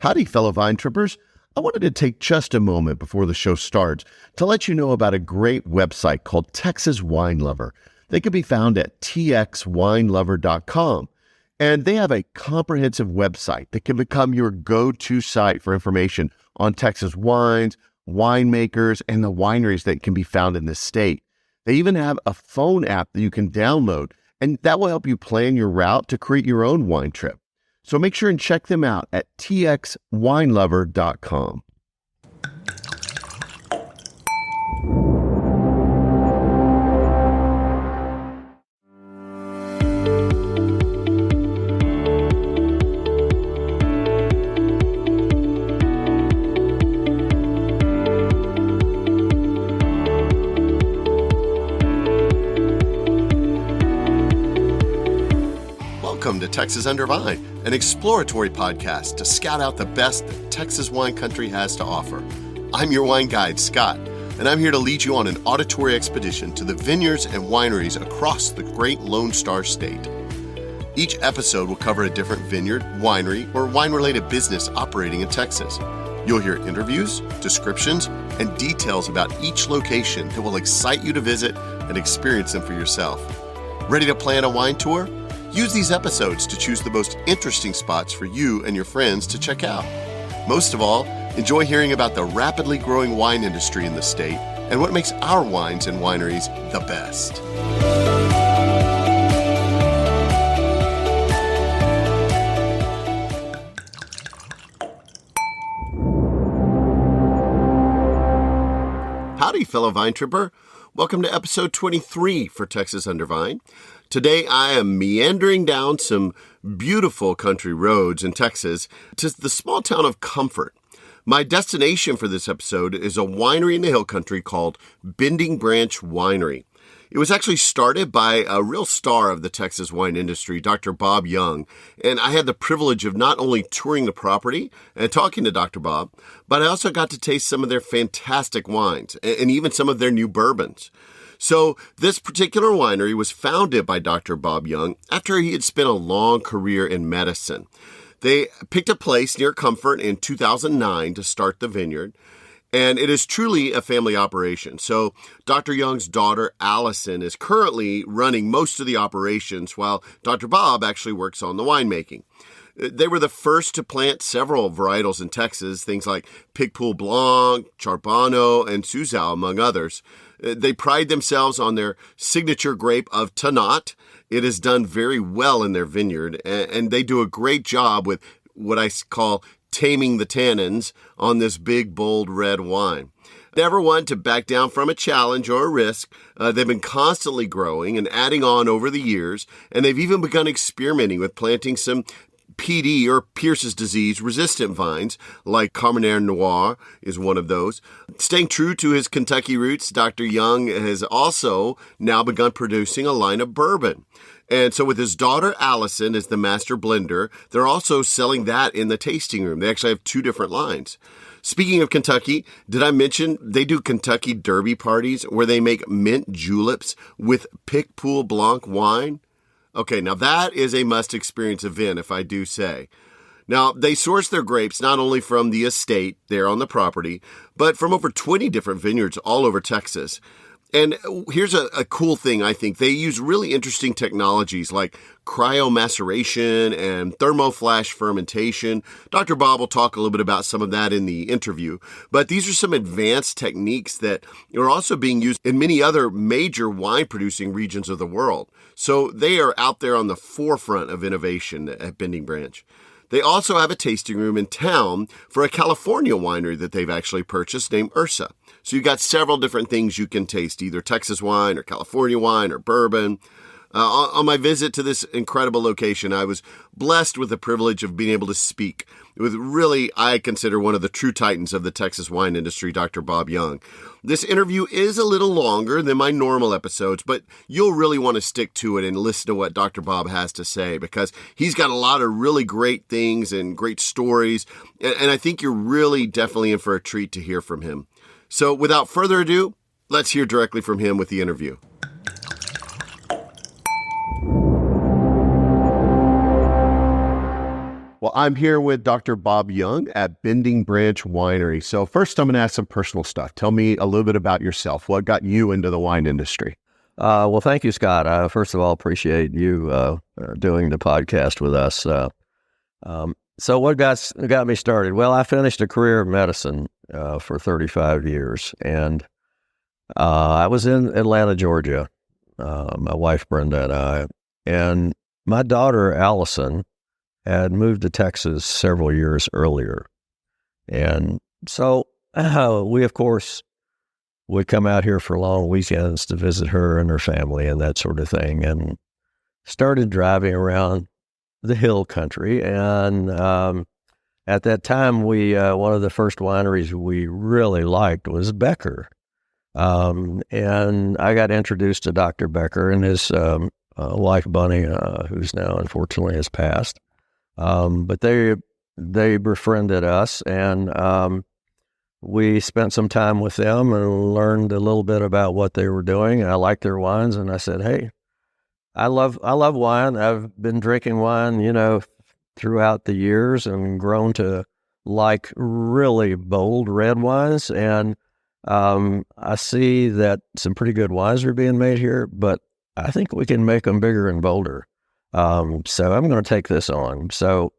Howdy, fellow Vine Trippers. I wanted to take just a moment before the show starts to let you know about a great website called Texas Wine Lover. They can be found at txwinelover.com. And they have a comprehensive website that can become your go-to site for information on Texas wines, winemakers, and the wineries that can be found in this state. They even have a phone app that you can download, and that will help you plan your route to create your own wine trip. So make sure and check them out at txwinelover.com. Welcome to Texas Under Vine, an exploratory podcast to scout out the best that Texas wine country has to offer. I'm your wine guide, Scott, and I'm here to lead you on an auditory expedition to the vineyards and wineries across the great Lone Star State. Each episode will cover a different vineyard, winery, or wine-related business operating in Texas. You'll hear interviews, descriptions, and details about each location that will excite you to visit and experience them for yourself. Ready to plan a wine tour? Use these episodes to choose the most interesting spots for you and your friends to check out. Most of all, enjoy hearing about the rapidly growing wine industry in the state and what makes our wines and wineries the best. Howdy, fellow Vine Tripper. Welcome to episode 23 for Texas Under Vine. Today, I am meandering down some beautiful country roads in Texas to the small town of Comfort. My destination for this episode is a winery in the hill country called Bending Branch Winery. It was actually started by a real star of the Texas wine industry, Dr. Bob Young, and I had the privilege of not only touring the property and talking to Dr. Bob, but I also got to taste some of their fantastic wines and even some of their new bourbons. So this particular winery was founded by Dr. Bob Young after he had spent a long career in medicine. They picked a place near Comfort in 2009 to start the vineyard, and it is truly a family operation. So Dr. Young's daughter, Allison, is currently running most of the operations while Dr. Bob actually works on the winemaking. They were the first to plant several varietals in Texas, things like Picpoul Blanc, Charbonneau, and Suzhou, among others. They pride themselves on their signature grape of Tannat. It is done very well in their vineyard, and they do a great job with what I call taming the tannins on this big, bold red wine. Never one to back down from a challenge or a risk. They've been constantly growing and adding on over the years, and they've even begun experimenting with planting some PD or Pierce's disease resistant vines, like Carmenere Noir is one of those. Staying true to his Kentucky roots, Dr. Young has also now begun producing a line of bourbon. And so with his daughter Allison as the master blender, they're also selling that in the tasting room. They actually have two different lines. Speaking of Kentucky, did I mention they do Kentucky Derby parties where they make mint juleps with Picpoul Blanc wine? Okay, now that is a must-experience event, if I do say. Now, they source their grapes not only from the estate there on the property, but from over 20 different vineyards all over Texas. And here's a cool thing, I think. They use really interesting technologies like cryomaceration and thermoflash fermentation. Dr. Bob will talk a little bit about some of that in the interview. But these are some advanced techniques that are also being used in many other major wine-producing regions of the world. So they are out there on the forefront of innovation at Bending Branch. They also have a tasting room in town for a California winery that they've actually purchased named Ursa. So you've got several different things you can taste, either Texas wine or California wine or bourbon. On my visit to this incredible location, I was blessed with the privilege of being able to speak with really, I consider one of the true titans of the Texas wine industry, Dr. Bob Young. This interview is a little longer than my normal episodes, but you'll really want to stick to it and listen to what Dr. Bob has to say, because he's got a lot of really great things and great stories, and I think you're really definitely in for a treat to hear from him. So without further ado, let's hear directly from him with the interview. Well, I'm here with Dr. Bob Young at Bending Branch Winery. So first, I'm going to ask some personal stuff. Tell me a little bit about yourself. What got you into the wine industry? Well, thank you, Scott. First of all, appreciate you doing the podcast with us. So what got me started? Well, I finished a career in medicine for 35 years, and I was in Atlanta, Georgia, my wife, Brenda, and I. And my daughter, Allison, had moved to Texas several years earlier. And so we, of course, would come out here for long weekends to visit her and her family and that sort of thing, and started driving around the hill country. And at that time, we one of the first wineries we really liked was Becker. And I got introduced to Dr. Becker and his wife, Bunny, who's now unfortunately has passed. But they befriended us, and we spent some time with them and learned a little bit about what they were doing. And I liked their wines, and I said, "Hey, I love wine. I've been drinking wine, throughout the years, and grown to like really bold red wines. And I see that some pretty good wines are being made here, but I think we can make them bigger and bolder. So I'm going to take this on." So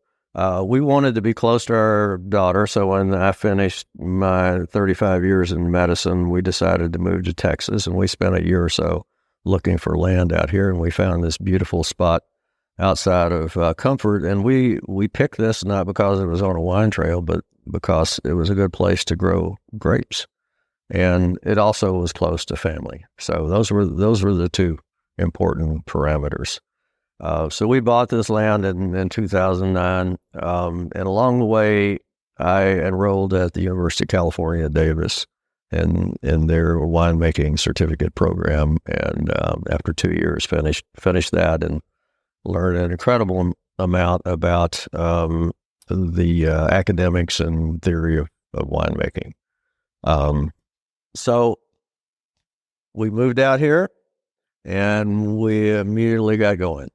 we wanted to be close to our daughter. So when I finished my 35 years in medicine, we decided to move to Texas, and we spent a year or so looking for land out here. And we found this beautiful spot outside of Comfort. And we picked this not because it was on a wine trail, but because it was a good place to grow grapes. And it also was close to family. So those were the two important parameters. So we bought this land in 2009, and along the way, I enrolled at the University of California, Davis, in their winemaking certificate program, and after 2 years, finished that and learned an incredible amount about the academics and theory of winemaking. So we moved out here, and we immediately got going.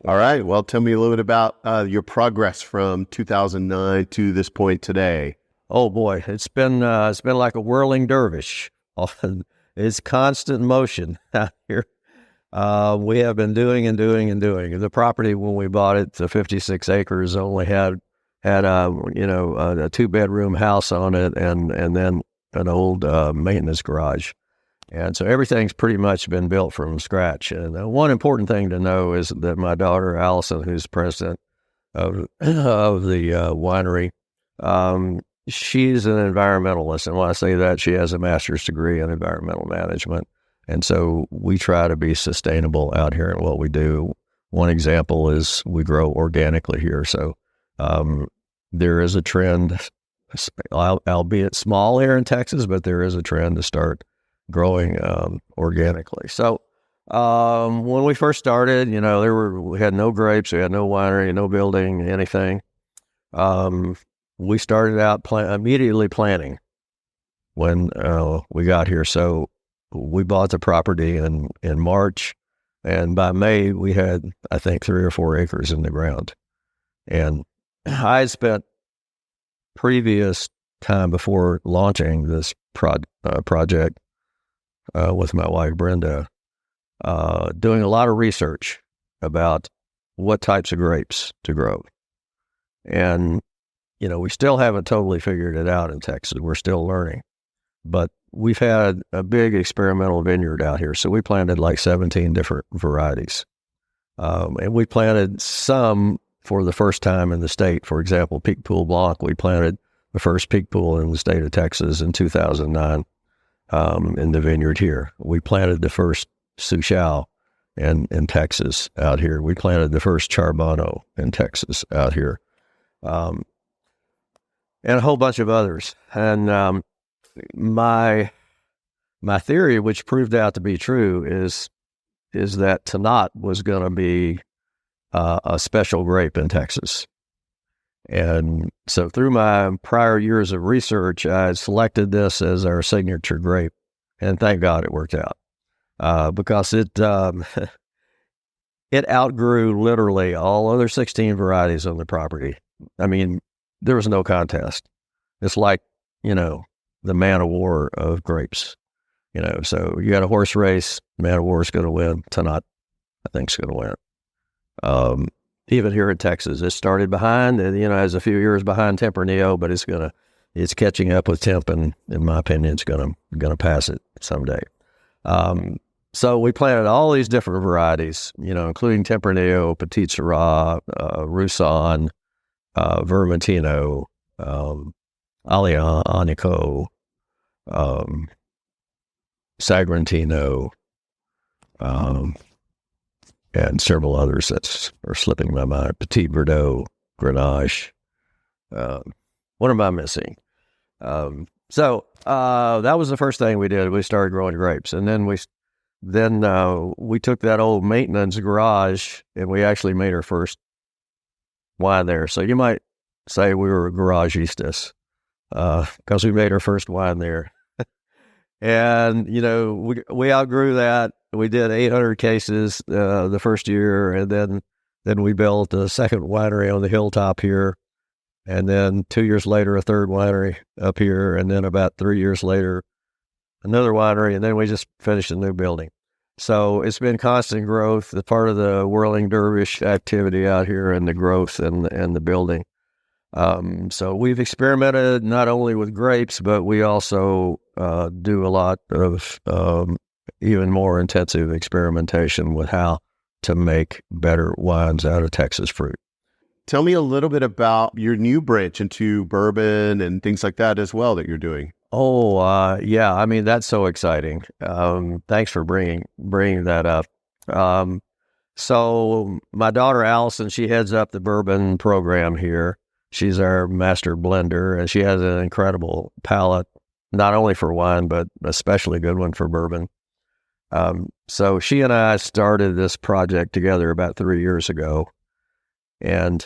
All right. Well, tell me a little bit about your progress from 2009 to this point today. Oh boy, it's been like a whirling dervish. It's constant motion out here. We have been doing and doing and doing. The property when we bought it, the 56 acres, only had a 2-bedroom house on it, and then an old maintenance garage. And so everything's pretty much been built from scratch. And one important thing to know is that my daughter, Allison, who's president of the winery, she's an environmentalist. And when I say that, she has a master's degree in environmental management. And so we try to be sustainable out here in what we do. One example is we grow organically here. So there is a trend, albeit small here in Texas, but there is a trend to start growing organically. So when we first started, we had no grapes, we had no winery, no building, anything. We started out immediately planting when we got here. So we bought the property in March, and by May we had, I think, 3 or 4 acres in the ground. And I had spent previous time before launching this project with my wife, Brenda, doing a lot of research about what types of grapes to grow. And, we still haven't totally figured it out in Texas. We're still learning. But we've had a big experimental vineyard out here. So we planted like 17 different varieties. And we planted some for the first time in the state. For example, Pic Pool Blanc, we planted the first Pic Pool in the state of Texas in 2009. In the vineyard here. We planted the first Suchal in Texas out here. We planted the first Charbonneau in Texas out here. And a whole bunch of others. And my theory, which proved out to be true, is that Tannat was going to be a special grape in Texas. And so through my prior years of research, I selected this as our signature grape, and thank God it worked out because it outgrew literally all other 16 varieties on the property. I mean, there was no contest. It's like, the man of war of grapes. So you got a horse race, man of war is going to win. Tannat, I think, is going to win. Even here in Texas, it started behind, has a few years behind Tempranillo, but it's catching up with Temp, and in my opinion, it's gonna pass it someday. So we planted all these different varieties, including Tempranillo, Petit Syrah, Roussan, Vermentino, Aglianico, Sagrantino, and several others that are slipping my mind. Petit Verdot, Grenache. What am I missing? So that was the first thing we did. We started growing grapes, and then we took that old maintenance garage and we actually made our first wine there. So you might say we were garagistas because we made our first wine there. And, we outgrew that. We did 800 cases the first year, and then we built a second winery on the hilltop here. And then 2 years later, a third winery up here. And then about 3 years later, another winery. And then we just finished a new building. So it's been constant growth, the part of the whirling dervish activity out here and the growth and the building. So we've experimented not only with grapes, but we also do a lot of even more intensive experimentation with how to make better wines out of Texas fruit. Tell me a little bit about your new branch into bourbon and things like that as well that you're doing. Oh, yeah. I mean, that's so exciting. Thanks for bringing that up. So my daughter, Allison, she heads up the bourbon program here. She's our master blender, and she has an incredible palate, not only for wine, but especially a good one for bourbon. So she and I started this project together about 3 years ago. And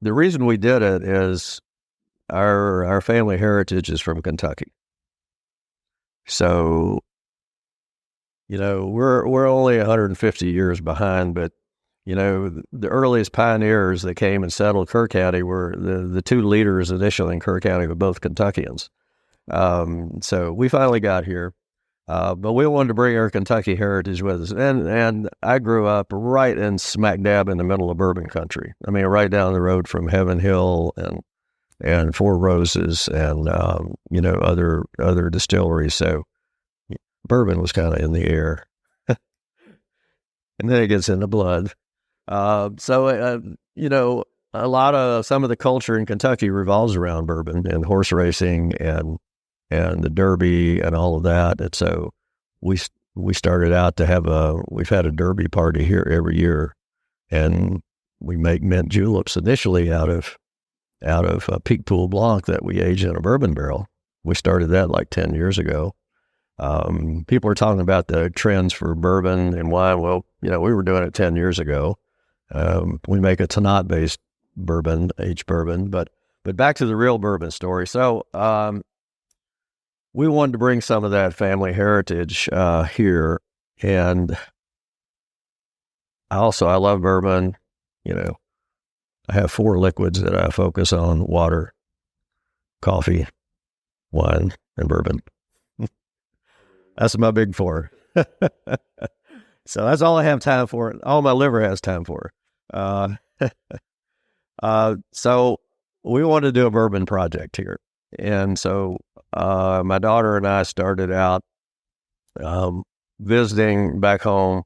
the reason we did it is our family heritage is from Kentucky. So, we're only 150 years behind, but, the earliest pioneers that came and settled Kerr County were the two leaders initially in Kerr County were both Kentuckians. So we finally got here. But we wanted to bring our Kentucky heritage with us. And I grew up right in smack dab in the middle of bourbon country. I mean, right down the road from Heaven Hill and Four Roses and, other distilleries. So bourbon was kind of in the air. And then it gets in the blood. Some of the culture in Kentucky revolves around bourbon and horse racing and the Derby and all of that. And so we started out to we've had a Derby party here every year, and we make mint juleps initially out of Peak Pool Blanc that we age in a bourbon barrel. We started that like 10 years ago. People are talking about the trends for bourbon and wine. Well, we were doing it 10 years ago. We make a Tannat-based bourbon, aged bourbon, but back to the real bourbon story. So, we wanted to bring some of that family heritage here, and I love bourbon. I have 4 liquids that I focus on: water, coffee, wine, and bourbon. That's my big 4. So that's all I have time for. All my liver has time for. So we wanted to do a bourbon project here, and so my daughter and I started out visiting back home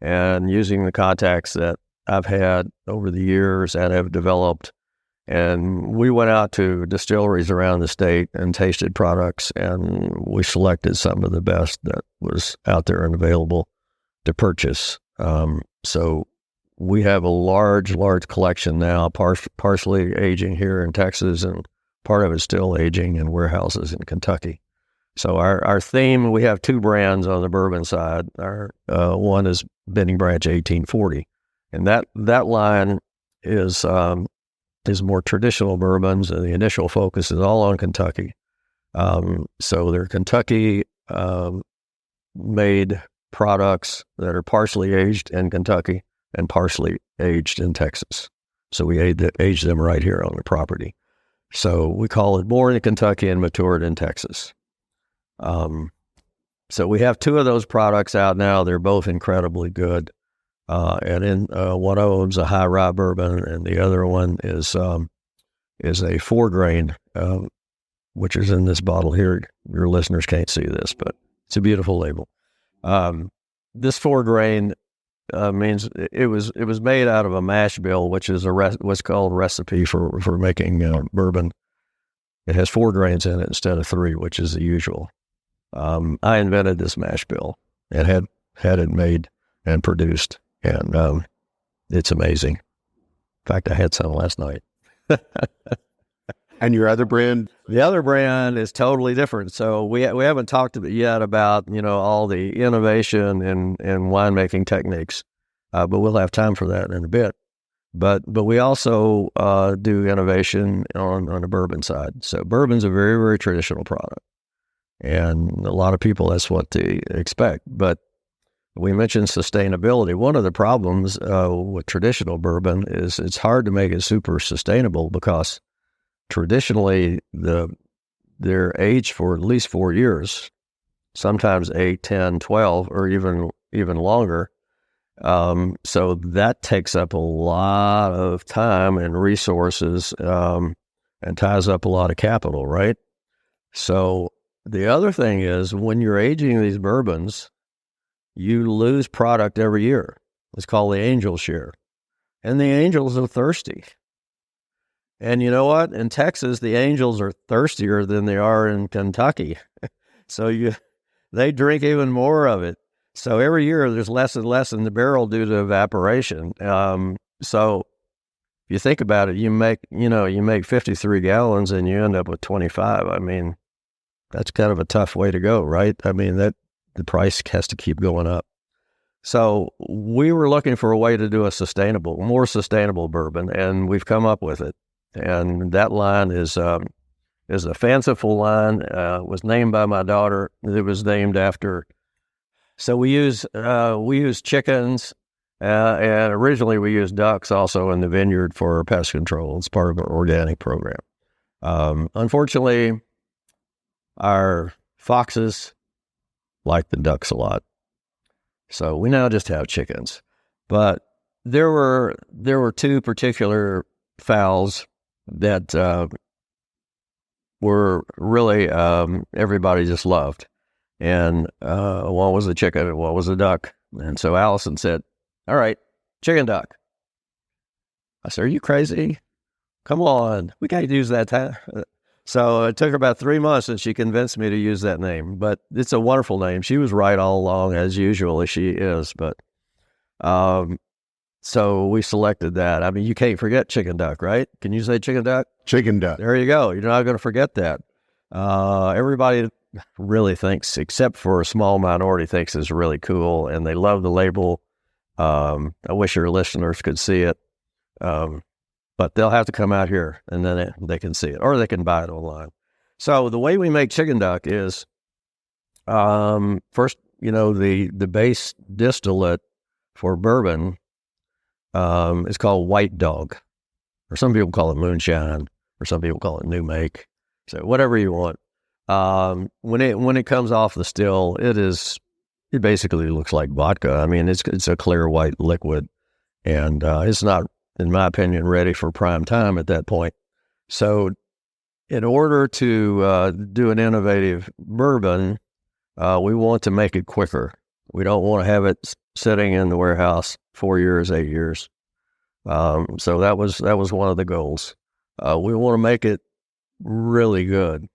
and using the contacts that I've had over the years and have developed. And we went out to distilleries around the state and tasted products, and we selected some of the best that was out there and available to purchase. So we have a large collection now, partially aging here in Texas, and part of it still aging in warehouses in Kentucky. So our theme, we have 2 brands on the bourbon side. Our one is Bending Branch 1840, and that line is more traditional bourbons, and the initial focus is all on Kentucky. So they're Kentucky made products that are partially aged in Kentucky and partially aged in Texas. So we age them right here on the property. So we call it born in Kentucky and matured in Texas. So we have 2 of those products out now. They're both incredibly good. And in one of them's a high rye bourbon, and the other one is a 4-grain, which is in this bottle here. Your listeners can't see this, but it's a beautiful label. This 4-grain means it was made out of a mash bill, which is what's called a recipe for making bourbon. It has 4 grains in it instead of 3, which is the usual. I invented this mash bill and had it made and produced, and it's amazing. In fact, I had some last night. And your other brand? The other brand is totally different. So we haven't talked yet about, all the innovation in winemaking techniques, but we'll have time for that in a bit. But we also do innovation on the bourbon side. So bourbon's a very, very traditional product, and a lot of people, that's what they expect. But we mentioned sustainability. One of the problems with traditional bourbon is it's hard to make it super sustainable, because traditionally they're aged for at least 4 years, sometimes 8, 10, 12, or even longer. So that takes up a lot of time and resources, and ties up a lot of capital, right? So the other thing is, when you're aging these bourbons, you lose product every year. It's called the angel share. And the angels are thirsty. And you know what? In Texas, the angels are thirstier than they are in Kentucky. So they drink even more of it. So every year there's less and less in the barrel due to evaporation. So if you think about it, you make 53 gallons and you end up with 25. I mean, that's kind of a tough way to go, right? I mean, the price has to keep going up. So we were looking for a way to do more sustainable bourbon, and we've come up with it. And that line is a fanciful line. Was named by my daughter. It was named after. So we use chickens, and originally we used ducks also in the vineyard for pest control. It's part of our organic program. Unfortunately, our foxes like the ducks a lot, so we now just have chickens. But there were 2 particular fowls that were really everybody just loved, and one was a chicken and one was a duck. And so Allison said, "All right, chicken duck." I said, "Are you crazy? Come on, we can't use that time." So it took her about 3 months, and she convinced me to use that name. But it's a wonderful name. She was right all along, as usual, as she is. But so we selected that. I mean, you can't forget chicken duck, right? Can you say chicken duck? Chicken duck. There you go. You're not going to forget that. Everybody really thinks, except for a small minority, thinks it's really cool, and they love the label. I wish your listeners could see it. But they'll have to come out here, and then they can see it, or they can buy it online. So the way we make chicken duck is, first, the base distillate for bourbon is called White Dog, or some people call it moonshine, or some people call it new make. So whatever you want. When it comes off the still, it basically looks like vodka. I mean, it's a clear white liquid, and it's not, in my opinion, ready for prime time at that point. So in order to do an innovative bourbon, we want to make it quicker. We don't want to have it sitting in the warehouse 4 years, 8 years. So that was one of the goals. We want to make it really good.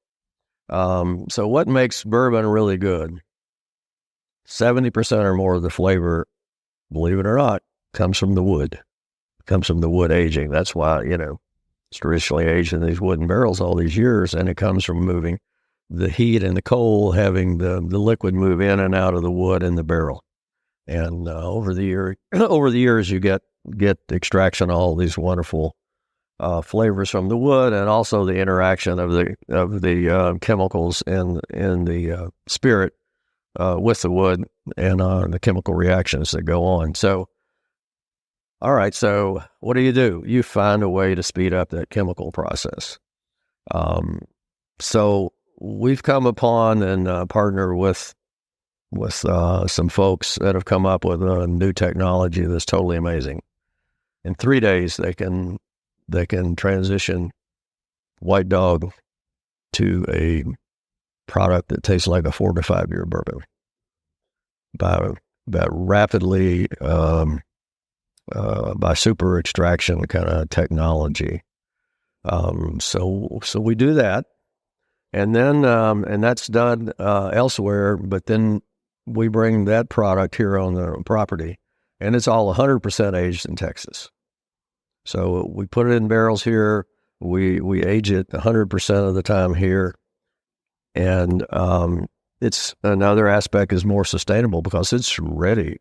So what makes bourbon really good? 70% or more of the flavor, believe it or not, comes from the wood. Comes from the wood aging. That's why, it's traditionally aged in these wooden barrels all these years, and it comes from moving the heat and the cold, having the liquid move in and out of the wood in the barrel. And over the years, you get extraction of all these wonderful flavors from the wood, and also the interaction of the chemicals in the spirit with the wood, and the chemical reactions that go on. So All right, so what do? You find a way to speed up that chemical process. So we've come upon and partner with some folks that have come up with a new technology that's totally amazing. In 3 days, they can transition White Dog to a product that tastes like a 4 to 5 year bourbon by rapidly by super extraction kind of technology. So we do that, and then and that's done elsewhere. But then we bring that product here on the property, and it's all 100% aged in Texas. So we put it in barrels here. We age it 100% of the time here, and it's another aspect is more sustainable because it's ready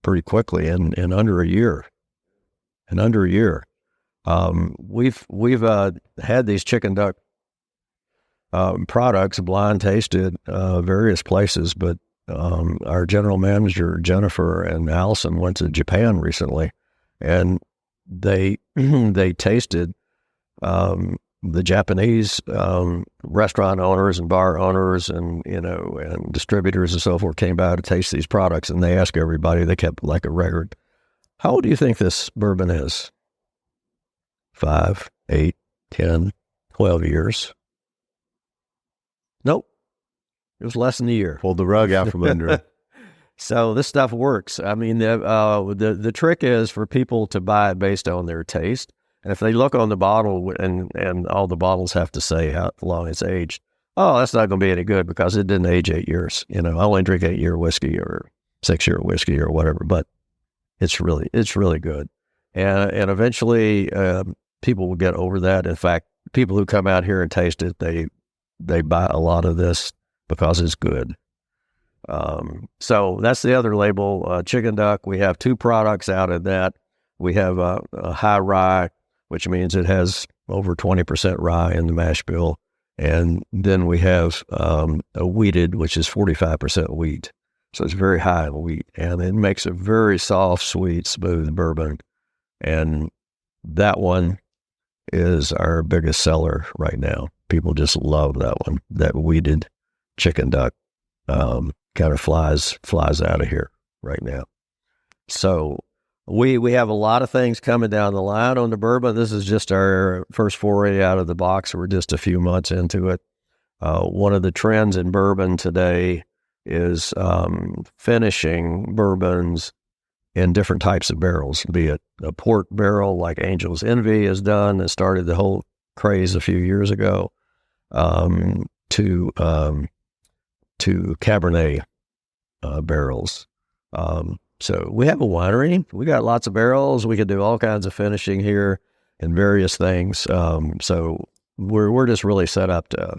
pretty quickly in under a year. In under a year, we've had these chicken duck products blind tasted various places, but our general manager Jennifer and Allison went to Japan recently, and they tasted the Japanese restaurant owners and bar owners and and distributors and so forth came by to taste these products, and they asked everybody. They kept like a record. How old do you think this bourbon is? 5, 8, 10, 12 years? Nope. It was less than a year. Pulled the rug out from under it. So this stuff works. I mean, the trick is for people to buy it based on their taste. And if they look on the bottle and all the bottles have to say how long it's aged, oh, that's not going to be any good because it didn't age 8 years. I only drink 8-year whiskey or 6-year whiskey or whatever, but it's really good. And eventually people will get over that. In fact, people who come out here and taste it, they buy a lot of this because it's good. So that's the other label, Chicken Duck. We have 2 products out of that. We have a high rye, which means it has over 20% rye in the mash bill. And then we have a wheated, which is 45% wheat. So it's very high in wheat. And it makes a very soft, sweet, smooth bourbon. And that one is our biggest seller right now. People just love that one, that wheated Chicken Duck. Kind of flies out of here right now. So we have a lot of things coming down the line on the bourbon. This is just our first foray out of the box. We're just a few months into it. One of the trends in bourbon today is finishing bourbons in different types of barrels, be it a port barrel like Angel's Envy has done that started the whole craze a few years ago, to Cabernet barrels. So we have a winery. We got lots of barrels. We can do all kinds of finishing here and various things. So we're just really set up to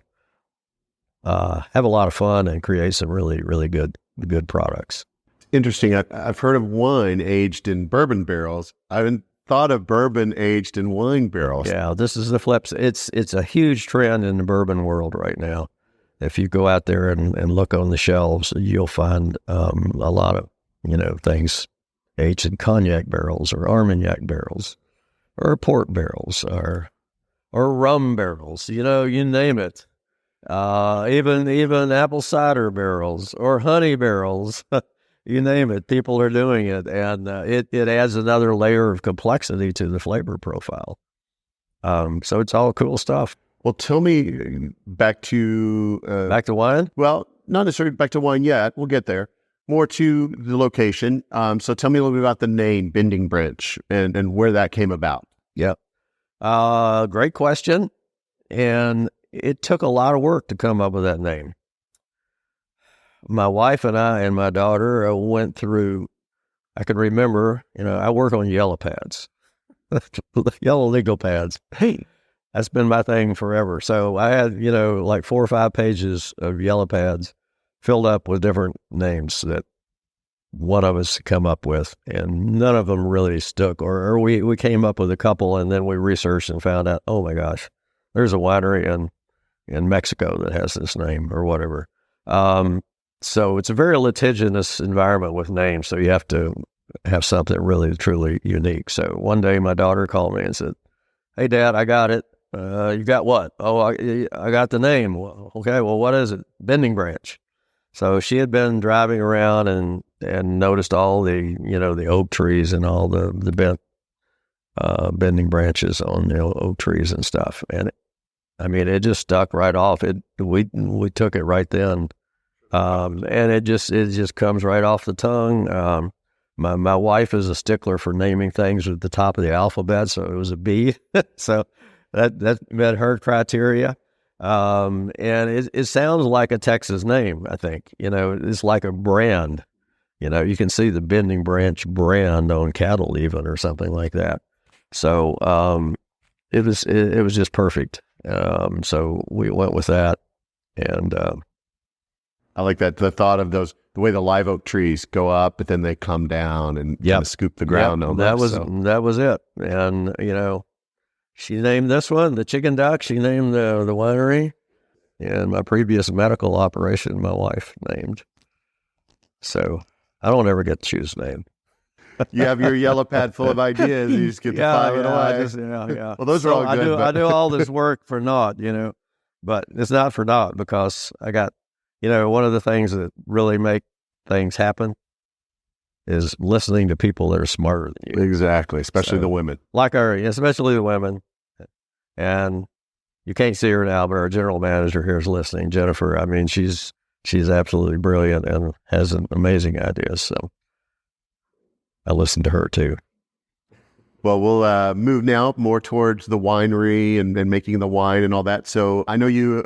have a lot of fun and create some really, really good products. Interesting. I've heard of wine aged in bourbon barrels. I haven't thought of bourbon aged in wine barrels. Yeah, this is the flips. It's a huge trend in the bourbon world right now. If you go out there and look on the shelves, you'll find a lot of things aged in cognac barrels or Armagnac barrels or port barrels or rum barrels. You name it. Even apple cider barrels or honey barrels. You name it, people are doing it, and it adds another layer of complexity to the flavor profile. So it's all cool stuff. Well, tell me back to wine. Well, not necessarily back to wine yet. We'll get there. More to the location. So tell me a little bit about the name Bending Branch and where that came about. Yeah, great question, and it took a lot of work to come up with that name. My wife and I and my daughter went through, I can remember, I work on yellow pads, yellow legal pads. Hey, that's been my thing forever. So I had, like 4 or 5 pages of yellow pads filled up with different names that one of us come up with, and none of them really stuck. Or we came up with a couple, and then we researched and found out, oh my gosh, there's a winery in Mexico that has this name or whatever. So it's a very litigious environment with names. So you have to have something really, truly unique. So one day my daughter called me and said, "Hey, Dad, I got it. You got what?" "Oh, I got the name." "Well, okay, well, what is it?" "Bending Branch." So she had been driving around and noticed all the, the oak trees and all the bending branches on the oak trees and stuff. And it just stuck right off. We took it right then. And it just comes right off the tongue. My wife is a stickler for naming things at the top of the alphabet, so it was a B. So that met her criteria. And it sounds like a Texas name, I think. It's like a brand. You can see the Bending Branch brand on cattle even, or something like that. So it was just perfect. So we went with that, and I like that, the thought of the way the live oak trees go up, but then they come down and kind of scoop the ground. That was it. And she named this one the Chicken Duck. She named the winery, and my previous medical operation my wife named. So I don't ever get to choose a name. You have your yellow pad full of ideas. You just get to file it away. Well, those are all good. I do all this work for naught, but it's not for naught, because I got, one of the things that really make things happen is listening to people that are smarter than you. Exactly, especially the women. Especially the women. And you can't see her now, but our general manager here is listening, Jennifer. She's absolutely brilliant and has an amazing ideas. So I listen to her too. Well, we'll move now more towards the winery and making the wine and all that. So I know you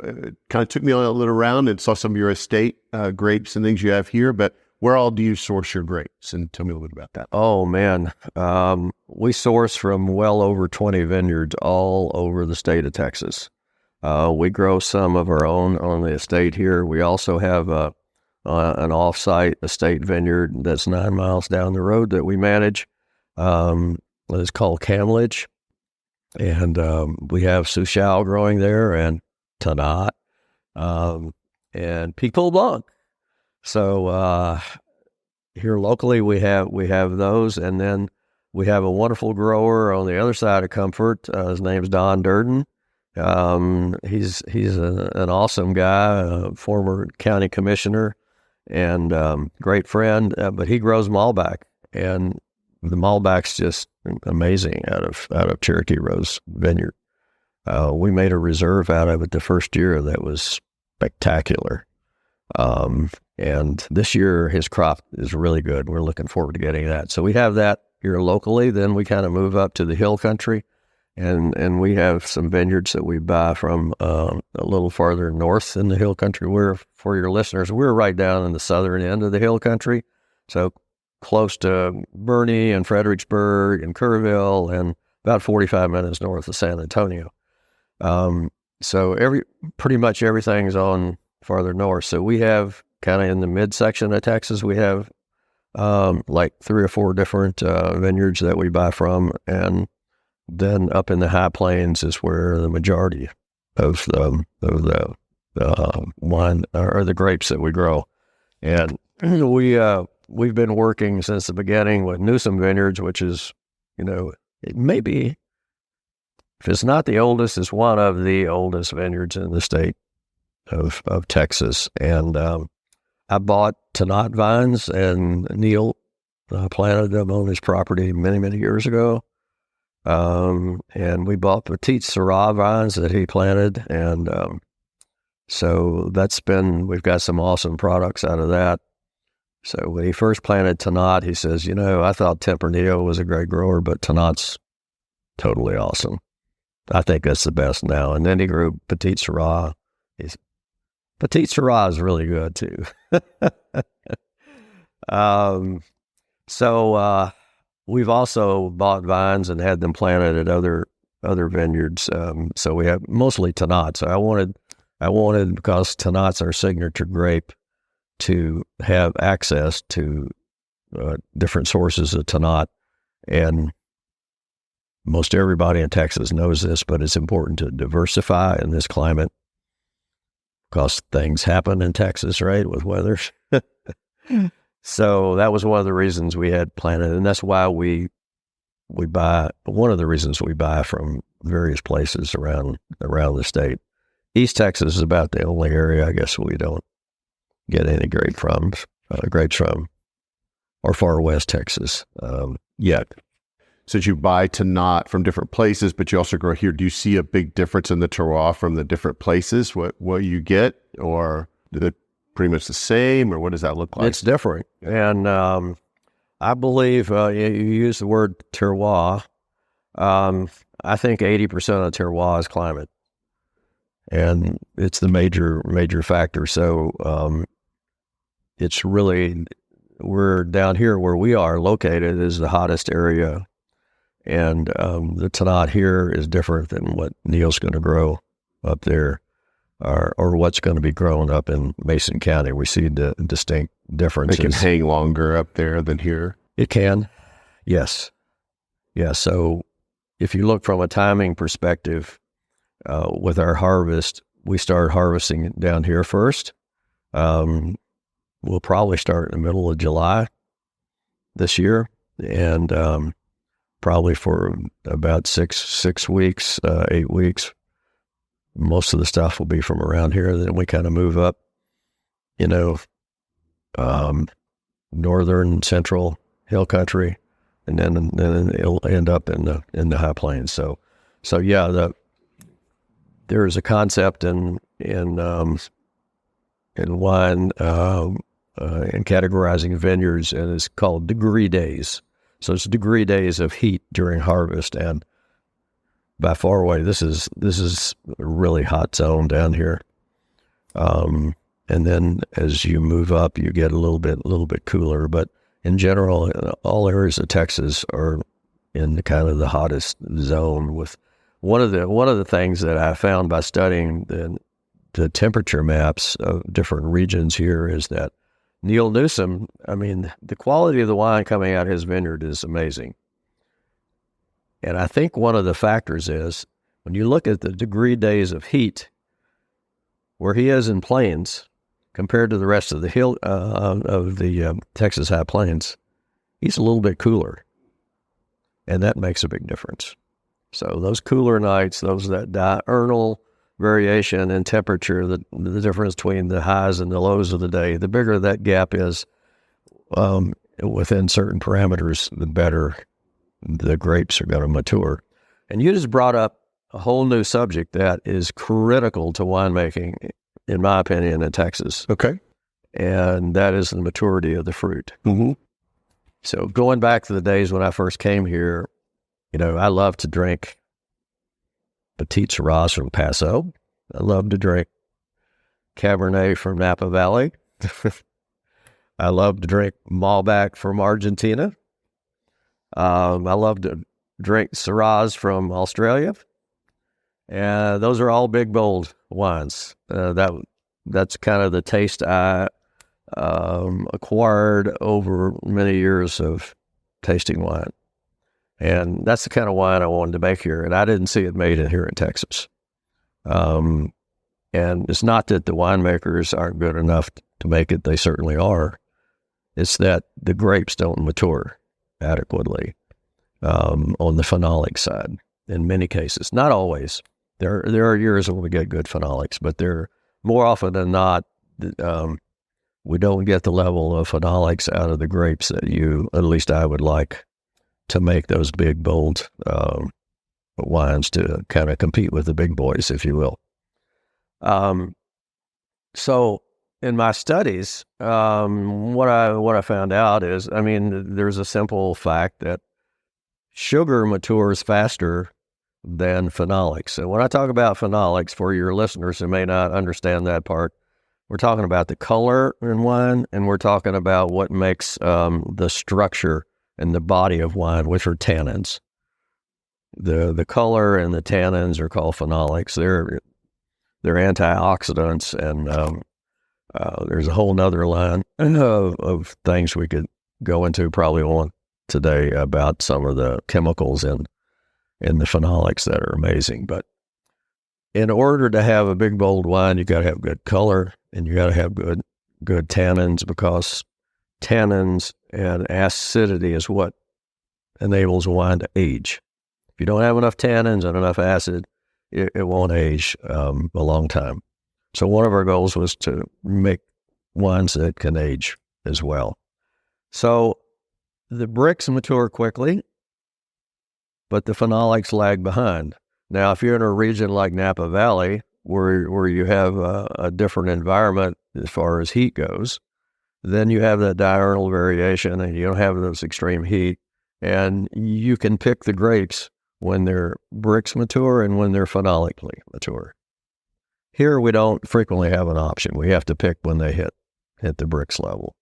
kind of took me a little around and saw some of your estate grapes and things you have here, but where all do you source your grapes? And tell me a little bit about that. Oh, man. We source from well over 20 vineyards all over the state of Texas. We grow some of our own on the estate here. We also have an off-site estate vineyard that's 9 miles down the road that we manage. It's called Camledge. And we have Souchal growing there, and Tannat, and Picot Blanc. So here locally we have those, and then we have a wonderful grower on the other side of Comfort. His name's Don Durden. He's an awesome guy, former county commissioner, and great friend. But he grows Malbec, and the Malbec's just amazing out of Cherokee Rose Vineyard. We made a reserve out of it the first year that was spectacular. And this year his crop is really good. We're looking forward to getting that. So we have that here locally. Then we kind of move up to the hill country, and we have some vineyards that we buy from a little farther north in the hill country. For your listeners, we're right down in the southern end of the hill country. So close to Bernie and Fredericksburg and Kerrville, and about 45 minutes north of San Antonio. So pretty much everything's on farther north. So we have kind of in the midsection of Texas, we have like 3 or 4 different vineyards that we buy from, and then up in the high plains is where the majority of the wine or the grapes that we grow. And we've been working since the beginning with Newsom Vineyards, which is, it may be, if it's not the oldest, it's one of the oldest vineyards in the state of Texas. And I bought Tannat vines, and Neil planted them on his property many, many years ago. And we bought Petite Syrah vines that he planted. And so we've got some awesome products out of that. So when he first planted Tannat, he says, I thought Tempranillo was a great grower, but Tannat's totally awesome. I think that's the best now. And then he grew Petite Syrah. Petite Syrah is really good too. So we've also bought vines and had them planted at other vineyards. So we have mostly Tannat. So I wanted, because Tannat's our signature grape, to have access to different sources of Tannat. And most everybody in Texas knows this, but it's important to diversify in this climate, because things happen in Texas, right, with weather. So that was one of the reasons we had planted, and that's why we buy. One of the reasons we buy from various places around the state. East Texas is about the only area, I guess, we don't get any grapes from, or far west Texas yet. Since you buy Tannat from different places, but you also grow here, do you see a big difference in the terroir from the different places? What you get, or is it pretty much the same, or what does that look like? It's different, and I believe you use the word terroir. I think 80% of terroir is climate, and it's the major factor. So it's really, we're down here where we are located is the hottest area. And the Tannat here is different than what Neil's going to grow up there, or what's going to be grown up in Mason County. We see the distinct differences. It can hang longer up there than here. It can, yes. Yeah, so if you look from a timing perspective, with our harvest, we start harvesting down here first. We'll probably start in the middle of July this year, and probably for about 6 weeks, 8 weeks. Most of the stuff will be from around here. Then we kind of move up, northern, central hill country, and then it'll end up in the high plains. So yeah, there is a concept in wine and categorizing vineyards, and it's called degree days. So it's degree days of heat during harvest, and by far away, this is a really hot zone down here. And then as you move up, you get a little bit cooler. But in general, all areas of Texas are in the kind of the hottest zone. With one of the things that I found by studying the temperature maps of different regions here is that Neil Newsom, the quality of the wine coming out of his vineyard is amazing. And I think one of the factors is when you look at the degree days of heat, where he is in plains compared to the rest of the hill of the Texas High Plains, he's a little bit cooler, and that makes a big difference. So those cooler nights, that diurnal variation in temperature, the difference between the highs and the lows of the day, the bigger that gap is within certain parameters, the better the grapes are going to mature. And you just brought up a whole new subject that is critical to winemaking, in my opinion, in Texas. Okay. And that is the maturity of the fruit. Mm-hmm. So going back to the days when I first came here, I love to drink Petit Syrahs from Paso. I love to drink Cabernet from Napa Valley. I love to drink Malbec from Argentina. I love to drink Syrahs from Australia. And those are all big, bold wines. That's kind of the taste I acquired over many years of tasting wine. And that's the kind of wine I wanted to make here, and I didn't see it made here in Texas. And it's not that the winemakers aren't good enough to make it; they certainly are. It's that the grapes don't mature adequately on the phenolic side. In many cases, not always. There are years when we get good phenolics, but they're more often than not. We don't get the level of phenolics out of the grapes that at least I would like, to make those big, bold wines to kind of compete with the big boys, if you will. So in my studies, what I found out is, there's a simple fact that sugar matures faster than phenolics. And when I talk about phenolics, for your listeners who may not understand that part, we're talking about the color in wine, and we're talking about what makes the structure and the body of wine, which are tannins. The color and the tannins are called phenolics. They're antioxidants, and there's a whole nother line of things we could go into probably on today about some of the chemicals in the phenolics that are amazing. But in order to have a big, bold wine, you got to have good color, and you got to have good tannins, because tannins and acidity is what enables wine to age. If you don't have enough tannins and enough acid, it won't age a long time. So one of our goals was to make wines that can age as well. So the bricks mature quickly, but the phenolics lag behind. Now, if you're in a region like Napa Valley, where you have a different environment as far as heat goes, then you have that diurnal variation and you don't have those extreme heat. And you can pick the grapes when their bricks mature and when they're phenolically mature. Here, we don't frequently have an option. We have to pick when they hit the bricks level.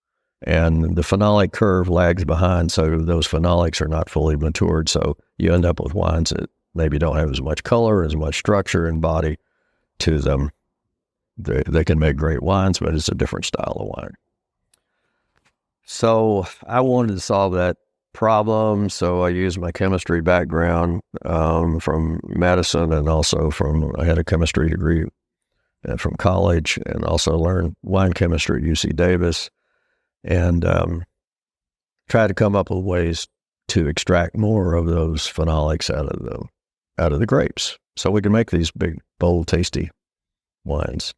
And the phenolic curve lags behind, so those phenolics are not fully matured. So you end up with wines that maybe don't have as much color, as much structure and body to them. They can make great wines, but it's a different style of wine. So I wanted to solve that problem, so I used my chemistry background from Madison, and also I had a chemistry degree from college, and also learned wine chemistry at UC Davis, and tried to come up with ways to extract more of those phenolics out of the grapes, so we can make these big, bold, tasty wines.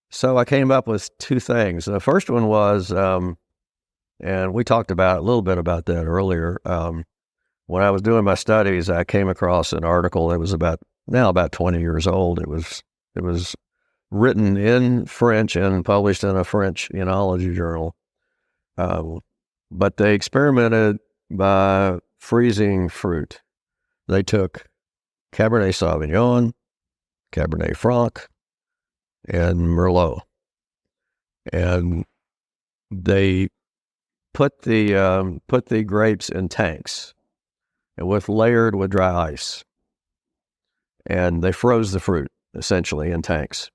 So I came up with two things. The first one was, and we talked about a little bit about that earlier. When I was doing my studies, I came across an article that was about 20 years old. It was written in French and published in a French enology journal. But they experimented by freezing fruit. They took Cabernet Sauvignon, Cabernet Franc, and Merlot, and they put the grapes in tanks and layered with dry ice, and they froze the fruit essentially in tanks,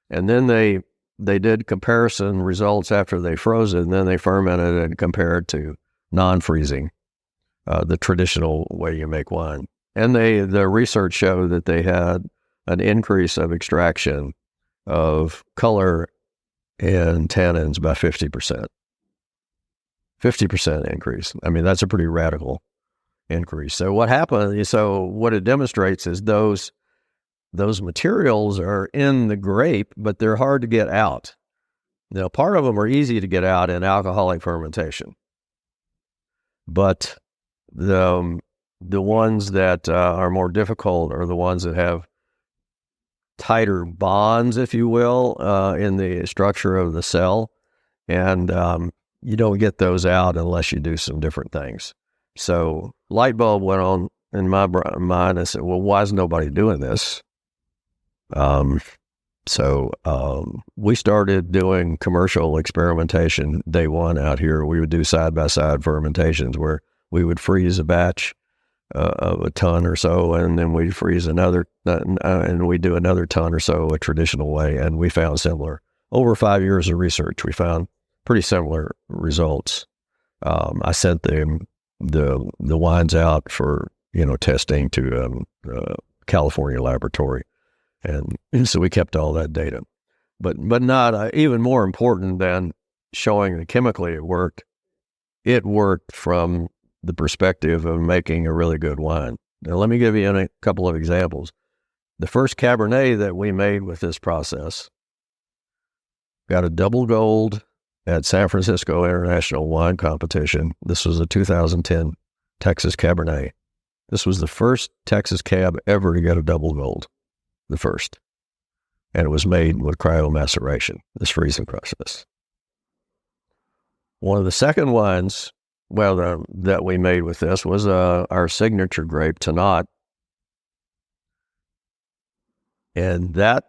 and then they did comparison results after they froze it, and then they fermented it and compared to non-freezing, the traditional way you make wine. And the research showed that they had an increase of extraction of color and tannins by 50%. 50% increase. I mean, that's a pretty radical increase. So what happened? So what it demonstrates is those materials are in the grape, but they're hard to get out. Now, part of them are easy to get out in alcoholic fermentation, but the ones that are more difficult are the ones that have tighter bonds, if you will, in the structure of the cell, and you don't get those out unless you do some different things. So light bulb went on in my mind. I said, well, why is nobody doing this? So we started doing commercial experimentation day one out here. We would do side-by-side fermentations where we would freeze a batch of a ton or so, and then we'd freeze another, and we'd do another ton or so a traditional way, and we found similar. Over 5 years of research, we found pretty similar results. I sent the wines out for testing to California laboratory, and so we kept all that data. But not even more important than showing that chemically it worked. It worked from the perspective of making a really good wine. Now, let me give you a couple of examples. The first Cabernet that we made with this process got a double gold at San Francisco International Wine Competition. This was a 2010 Texas Cabernet. This was the first Texas Cab ever to get a double gold, the first. And it was made with cryomaceration, this freezing process. One of the second wines, that we made with this was our signature grape, Tannat. And that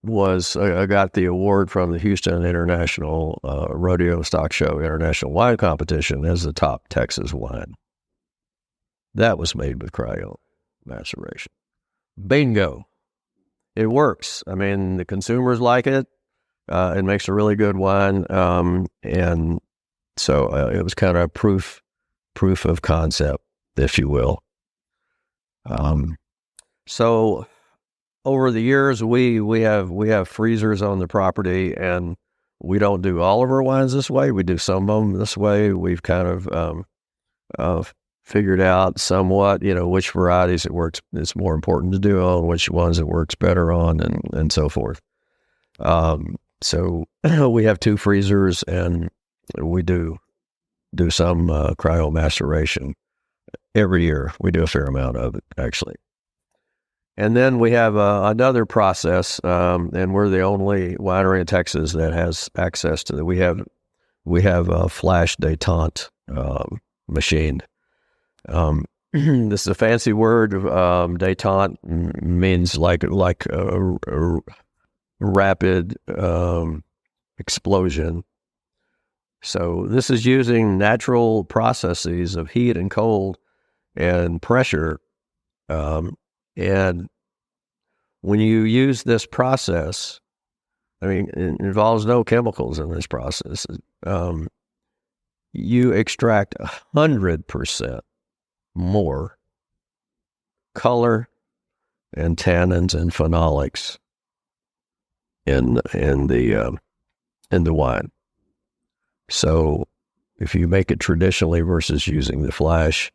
was, I got the award from the Houston International Rodeo Stock Show International Wine Competition as the top Texas wine. That was made with cryomaceration. Bingo. It works. I mean, the consumers like it. It makes a really good wine. And so it was kind of proof of concept, if you will. So over the years, we have freezers on the property, and We don't do all of our wines this way. We do some of them this way. We've kind of figured out somewhat, which varieties it's more important to do on, which ones it works better on, and so forth. So we have 2 freezers, and we do some cryo maceration every year. We do a fair amount of it, actually. And then we have another process, and we're the only winery in Texas that has access to that. We have a flash détente machine. This is a fancy word. Détente means like a rapid explosion. So this is using natural processes of heat and cold and pressure. And when you use this process, it involves no chemicals in this process. You extract 100% more color and tannins and phenolics in the wine. So if you make it traditionally versus using the flash,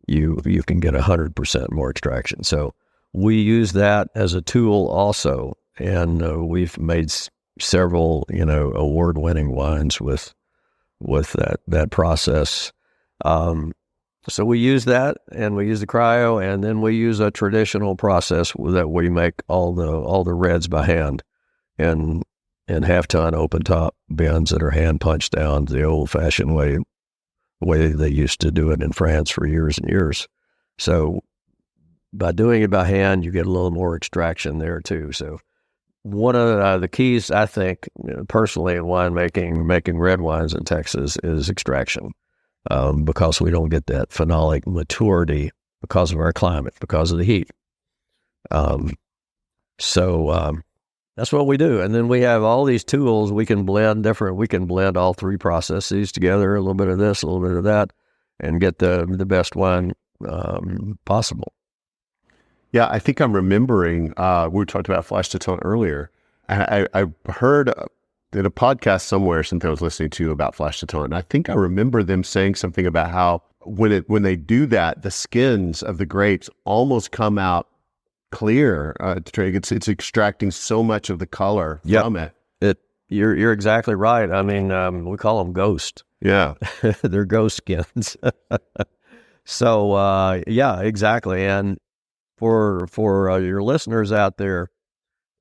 you can get 100% more extraction. So we use that as a tool also, and we've made several award-winning wines with that process. So we use that, and we use the cryo, and then we use a traditional process that we make all the reds by hand, and in half-ton open-top bins that are hand-punched down the old-fashioned way they used to do it in France for years and years. So by doing it by hand, you get a little more extraction there too. So one of the keys, I think, personally in winemaking, making red wines in Texas, is extraction, because we don't get that phenolic maturity because of our climate, because of the heat. So that's what we do. And then we have all these tools. We can blend all 3 processes together, a little bit of this, a little bit of that, and get the best wine possible. Yeah, I think I'm remembering, we talked about flash détente earlier. I heard in a podcast somewhere, something I was listening to about flash détente. I think I remember them saying something about how when they do that, the skins of the grapes almost come out clear. It's extracting so much of the color from it. You're exactly right. We call them ghost. Yeah, they're ghost skins. So yeah, exactly. And for your listeners out there,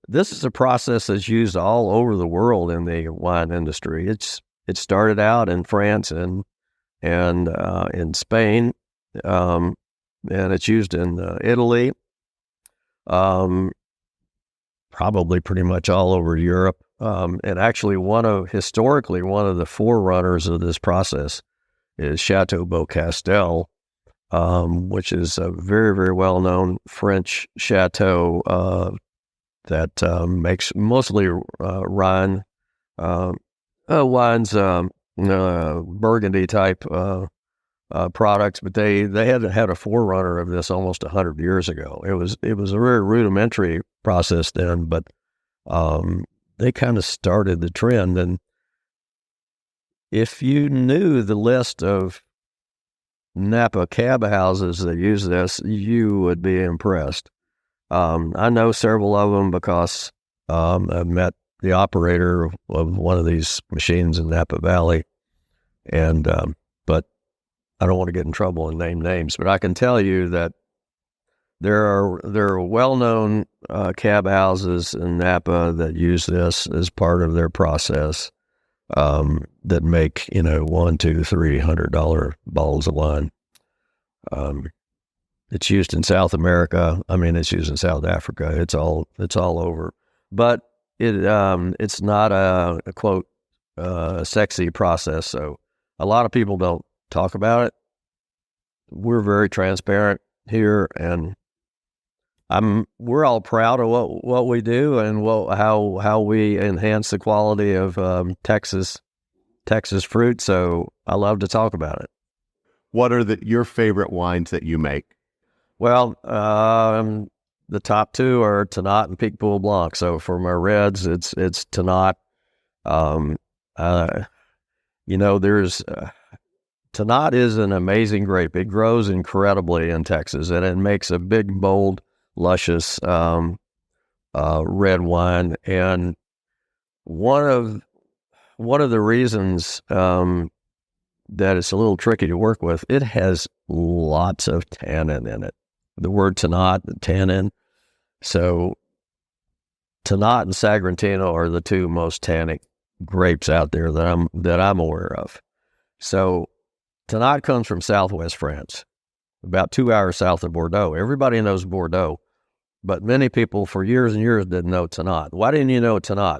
this is a process that's used all over the world in the wine industry. It started out in France and in Spain, and it's used in Italy. Probably pretty much all over Europe. And actually historically one of the forerunners of this process is Chateau Beaucastel, which is a very, very well-known French chateau, that makes mostly Rhine wines, Burgundy type products, but they had a forerunner of this almost 100 years ago. It was a very rudimentary process then, but they kind of started the trend. And if you knew the list of Napa cab houses that use this, you would be impressed. I know several of them because I've met the operator of one of these machines in Napa Valley, and but I don't want to get in trouble and name names, but I can tell you that there are well-known cab houses in Napa that use this as part of their process, that make $100, $200, $300 bottles of wine. It's used in South America. It's used in South Africa. It's all over. But it's not a quote sexy process. So a lot of people don't talk about it. We're very transparent here, and we're all proud of what we do and how we enhance the quality of Texas fruit. So I love to talk about it. What are your favorite wines that you make? Well, the top 2 are Tannat and Picpoul Blanc. So for my reds, it's Tannat. There's Tannat is an amazing grape. It grows incredibly in Texas, and it makes a big, bold, luscious red wine. And one of the reasons that it's a little tricky to work with, it has lots of tannin in it. The word Tannat, the tannin. So Tannat and Sagrantino are the two most tannic grapes out there that I'm aware of. So Tannat comes from southwest France, about 2 hours south of Bordeaux. Everybody knows Bordeaux, but many people for years and years didn't know Tannat. Why didn't you know Tannat?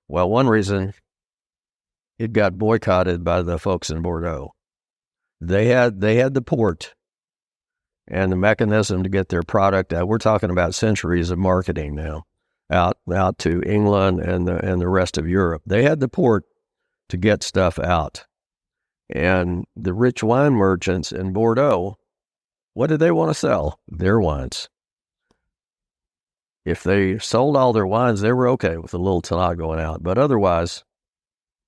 Well, one reason, it got boycotted by the folks in Bordeaux. They had the port and the mechanism to get their product out. We're talking about centuries of marketing now, out to England and the rest of Europe. They had the port to get stuff out. And the rich wine merchants in Bordeaux, what did they want to sell? Their wines. If they sold all their wines, they were okay with a little Tannat going out. But otherwise,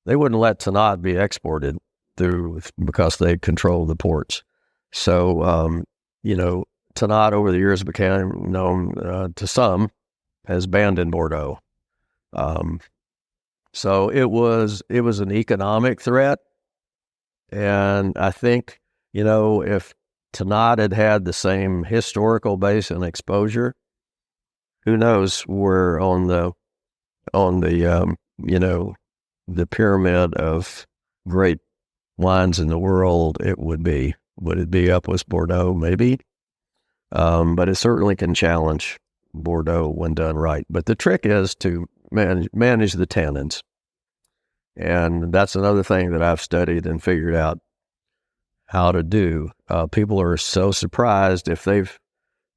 they wouldn't let Tannat be exported through because they controlled the ports. So, Tannat over the years became known to some as banned in Bordeaux. So it was an economic threat. And I think, if Tannat had the same historical base and exposure, who knows where on the pyramid of great wines in the world it would be. Would it be up with Bordeaux? Maybe. But it certainly can challenge Bordeaux when done right. But the trick is to manage the tannins. And that's another thing that I've studied and figured out how to do. People are so surprised if they've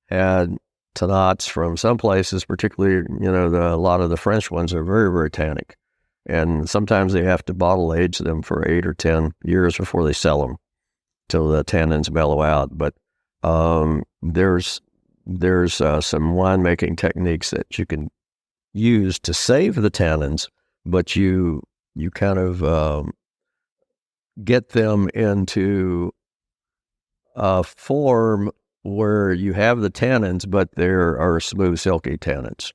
had Tannats from some places, particularly, a lot of the French ones are very, very tannic. And sometimes they have to bottle age them for 8 or 10 years before they sell them till the tannins mellow out. But there's some winemaking techniques that you can use to save the tannins, but you kind of get them into a form where you have the tannins, but there are smooth, silky tannins.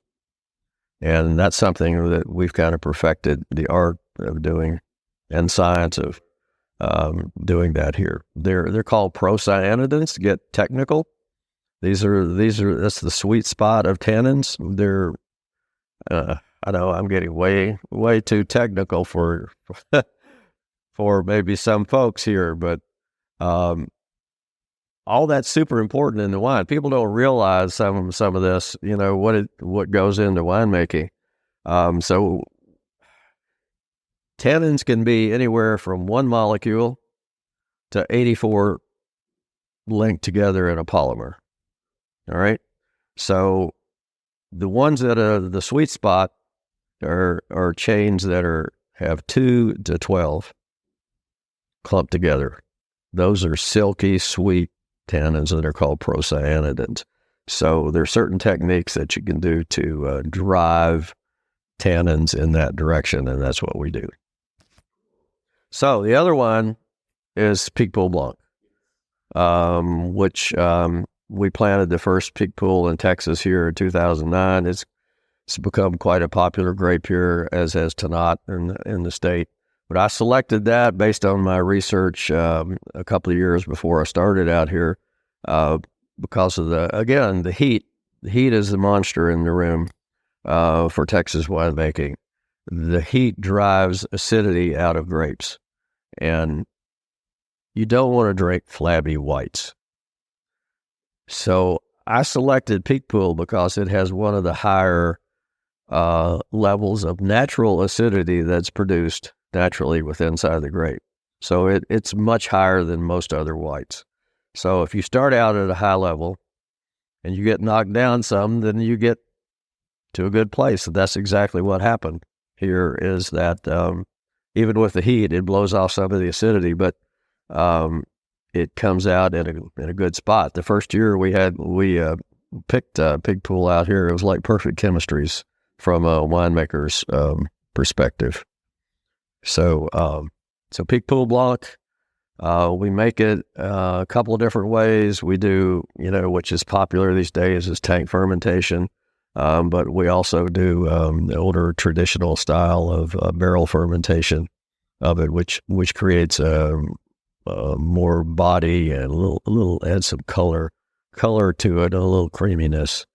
And that's something that we've kind of perfected the art of doing and science of doing that here. They're called procyanidins, to get technical. That's the sweet spot of tannins. I know I'm getting way too technical for maybe some folks here, but all that's super important in the wine. People don't realize some of this, what goes into winemaking. So tannins can be anywhere from 1 molecule to 84 linked together in a polymer. All right. So the ones that are the sweet spot are chains that have 2 to 12 clumped together. Those are silky, sweet tannins that are called procyanidins. So there are certain techniques that you can do to drive tannins in that direction, and that's what we do. So the other one is Picpoul Blanc, which we planted the first Picpoul in Texas here in 2009. It's become quite a popular grape here, as has Tannat in the state. But I selected that based on my research a couple of years before I started out here because of the heat. The heat is the monster in the room for Texas winemaking. The heat drives acidity out of grapes, and you don't want to drink flabby whites. So I selected Picpoul because it has one of the higher levels of natural acidity that's produced naturally inside the grape. So it's much higher than most other whites. So if you start out at a high level and you get knocked down some, then you get to a good place. And that's exactly what happened here, is that even with the heat, it blows off some of the acidity, but it comes out in a good spot. The first year we picked Picpoul out here, it was like perfect chemistries from a winemaker's perspective. So Pic Pool Blanc, we make it a couple of different ways. We do, which is popular these days, is tank fermentation. But we also do the older traditional style of barrel fermentation of it, which creates more body and a little adds some color to it, and a little creaminess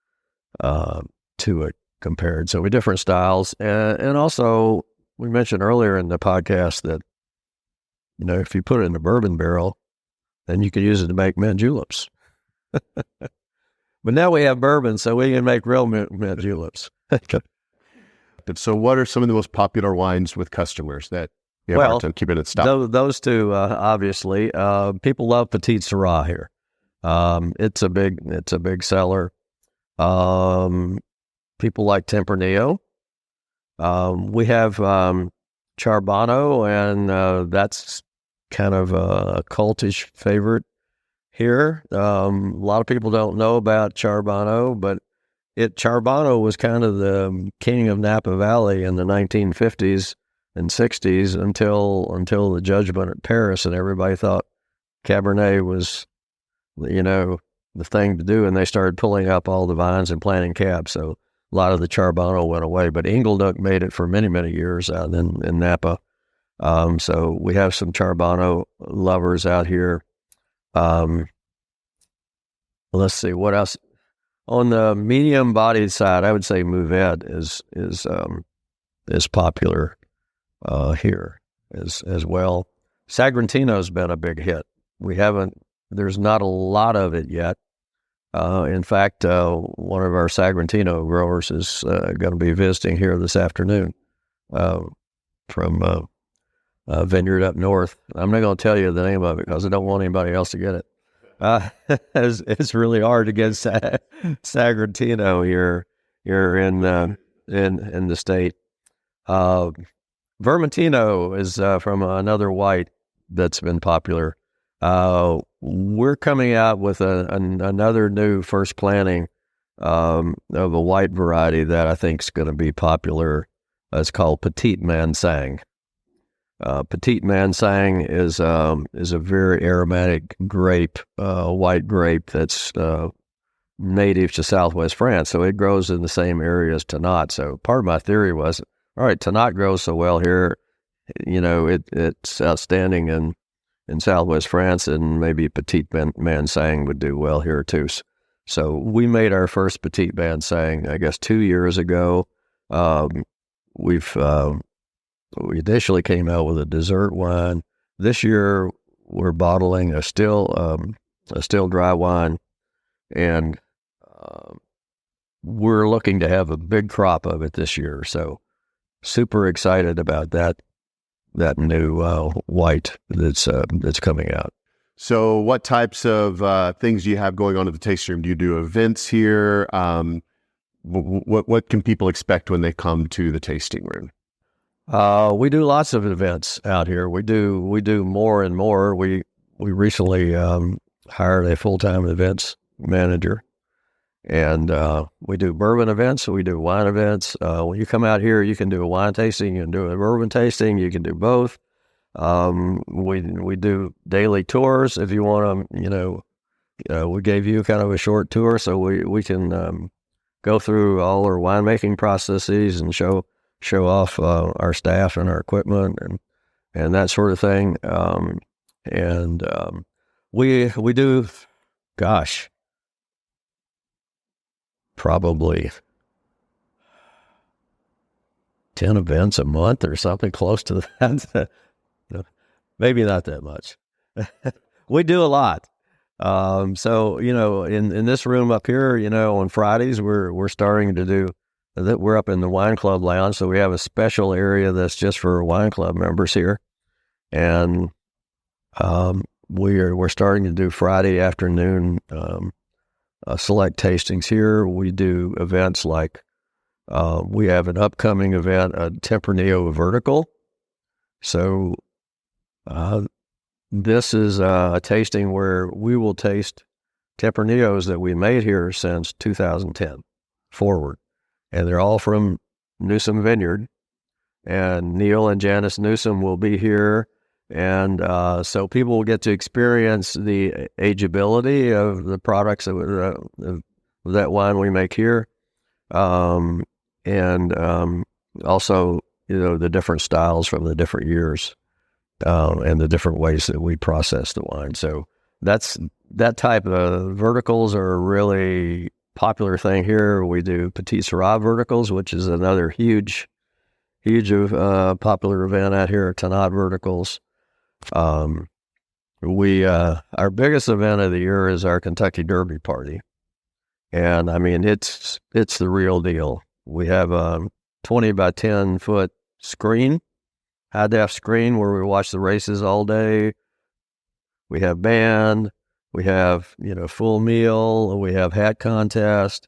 to it compared. So with different styles, and also we mentioned earlier in the podcast that if you put it in a bourbon barrel, then you could use it to make mint juleps. But now we have bourbon, so we can make real mint juleps. So what are some of the most popular wines with customers that you have a hard time keeping it stocked? Those two, obviously. People love Petite Sirah here. It's a big seller. People like Tempranillo. We have Charbonneau, and that's kind of a cultish favorite here. A lot of people don't know about Charbonneau, but Charbonneau was kind of the king of Napa Valley in the 1950s and 60s until the judgment at Paris, and everybody thought Cabernet was, the thing to do, and they started pulling up all the vines and planting cabs. So a lot of the Charbonneau went away, but Ingleduc made it for many, many years out in Napa. So we have some Charbonneau lovers out here. Let's see what else. On the medium-bodied side, I would say Mourvèdre is popular here as well. Sagrantino's been a big hit. There's not a lot of it yet. In fact, one of our Sagrantino growers is going to be visiting here this afternoon from a vineyard up north. I'm not going to tell you the name of it because I don't want anybody else to get it. It's really hard to get Sagrantino here in the state. Vermentino is from another white that's been popular. We're coming out with another new first planting of a white variety that I think is going to be popular. It's called Petite Mansang. Petite Mansang is a very aromatic grape, white grape that's native to Southwest France. So it grows in the same area as Tannat. So part of my theory was, all right, Tannat grows so well here, it's outstanding in Southwest France, and maybe Petite Mansang would do well here too. So we made our first Petite Mansang, I guess, 2 years ago. We initially came out with a dessert wine. This year, we're bottling a still dry wine, and we're looking to have a big crop of it this year. So, super excited about that new white that's coming out. So, what types of things do you have going on at the tasting room? Do you do events here? What can people expect when they come to the tasting room? We do lots of events out here. We do more and more. We recently hired a full-time events manager, and we do bourbon events. We do wine events. When you come out here, you can do a wine tasting, you can do a bourbon tasting, you can do both. We do daily tours if you want to. We gave you kind of a short tour, so we can go through all our winemaking processes and show off our staff and our equipment and that sort of thing. We do, gosh, probably 10 events a month or something close to that. Maybe not that much. We do a lot. So, in this room up here, on Fridays, we're starting to do that. We're up in the wine club lounge, so we have a special area that's just for wine club members here, and we're starting to do Friday afternoon select tastings here. We do events like we have an upcoming event, a Tempranillo Vertical. So this is a tasting where we will taste Tempranillos that we made here since 2010 forward. And they're all from Newsom Vineyard. and Neil and Janice Newsom will be here. And so people will get to experience the ageability of the products of that wine we make here. And also, the different styles from the different years and the different ways that we process the wine. So that type of verticals are a really popular thing here. We do Petit Syrah verticals, which is another huge popular event out here, Tannat verticals. Our biggest event of the year is our Kentucky Derby party. And I mean, it's the real deal. We have a 20 by 10 foot screen, high def screen where we watch the races all day. We have band, we have, full meal, we have hat contest,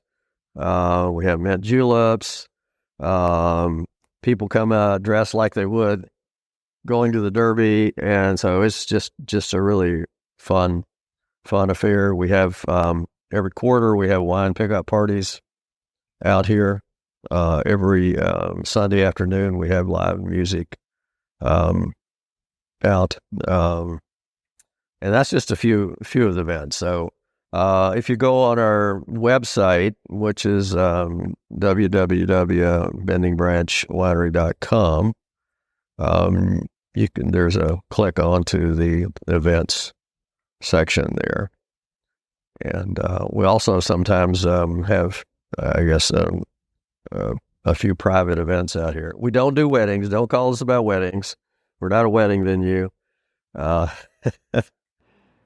we have mint juleps. People come out dressed like they would going to the Derby. And so it's just a really fun affair. We have, every quarter we have wine pickup parties out here. Every Sunday afternoon we have live music out. And that's just a few of the events. So if you go on our website, which is www.bendingbranchwinery.com, there's a click onto the events section there. And we also sometimes have, a few private events out here. We don't do weddings. Don't call us about weddings. We're not a wedding venue.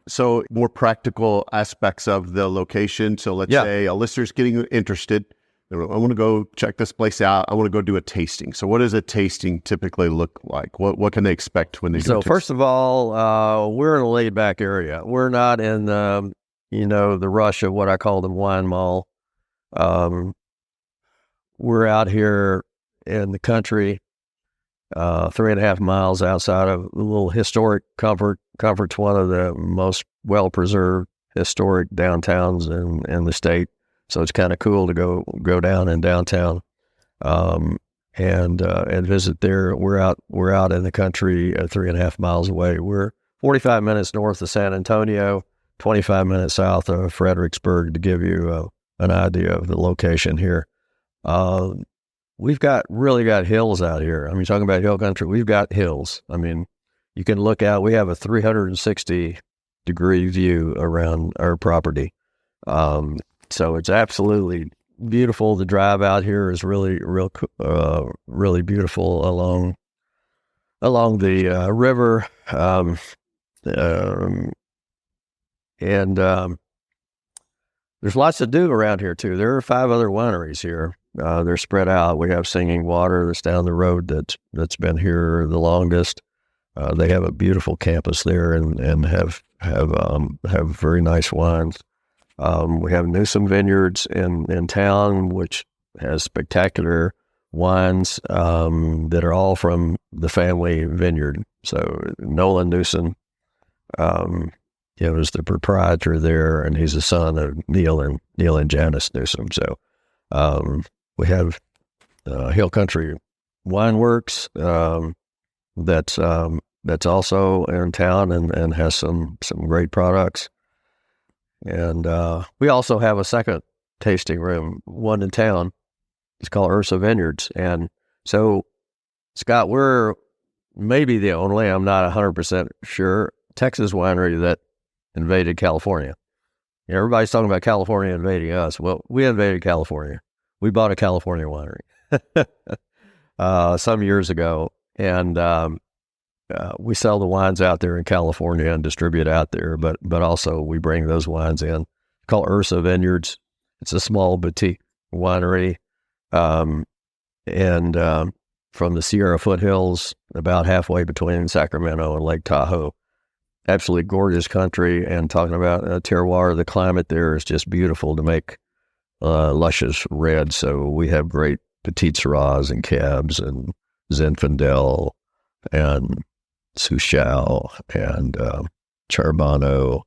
So more practical aspects of the location. So let's say a listener's getting interested. I want to go check this place out. I want to go do a tasting. So what does a tasting typically look like? What can they expect when they do a tasting? So first of all, we're in a laid back area. We're not in the rush of what I call the wine mall. We're out here in the country, 3.5 miles outside of a little historic Comfort. Comfort's one of the most well-preserved historic downtowns in the state. So it's kind of cool to go down in downtown, and visit there. We're out in the country, 3.5 miles away. We're 45 minutes north of San Antonio, 25 minutes south of Fredericksburg, to give you an idea of the location here. We've really got hills out here. I mean, talking about hill country, we've got hills. I mean, you can look out. We have a 360-degree view around our property. So it's absolutely beautiful. The drive out here is really beautiful along the river. And there's lots to do around here too. There are 5 other wineries here. They're spread out. We have Singing Water that's down the road that's been here the longest. They have a beautiful campus there and have very nice wines. We have Newsom Vineyards in town, which has spectacular wines that are all from the family vineyard. So Nolan Newsom, is the proprietor there, and he's the son of Neil and Janice Newsom. So we have Hill Country Wine Works that's also in town and has some great products. And we also have a second tasting room, one in town. It's called Ursa Vineyards. And so, Scott, we're maybe the only, I'm not 100% sure, Texas winery that invaded California. Everybody's talking about California invading us. Well, we invaded California. We bought a California winery some years ago. And we sell the wines out there in California and distribute out there, but also we bring those wines in. It's called Ursa Vineyards. It's a small boutique winery, and from the Sierra foothills, about halfway between Sacramento and Lake Tahoe. Absolutely gorgeous country, and talking about terroir, the climate there is just beautiful to make luscious red. So we have great Petit Syrahs and Cabs and Zinfandel and Souchal and Charbonneau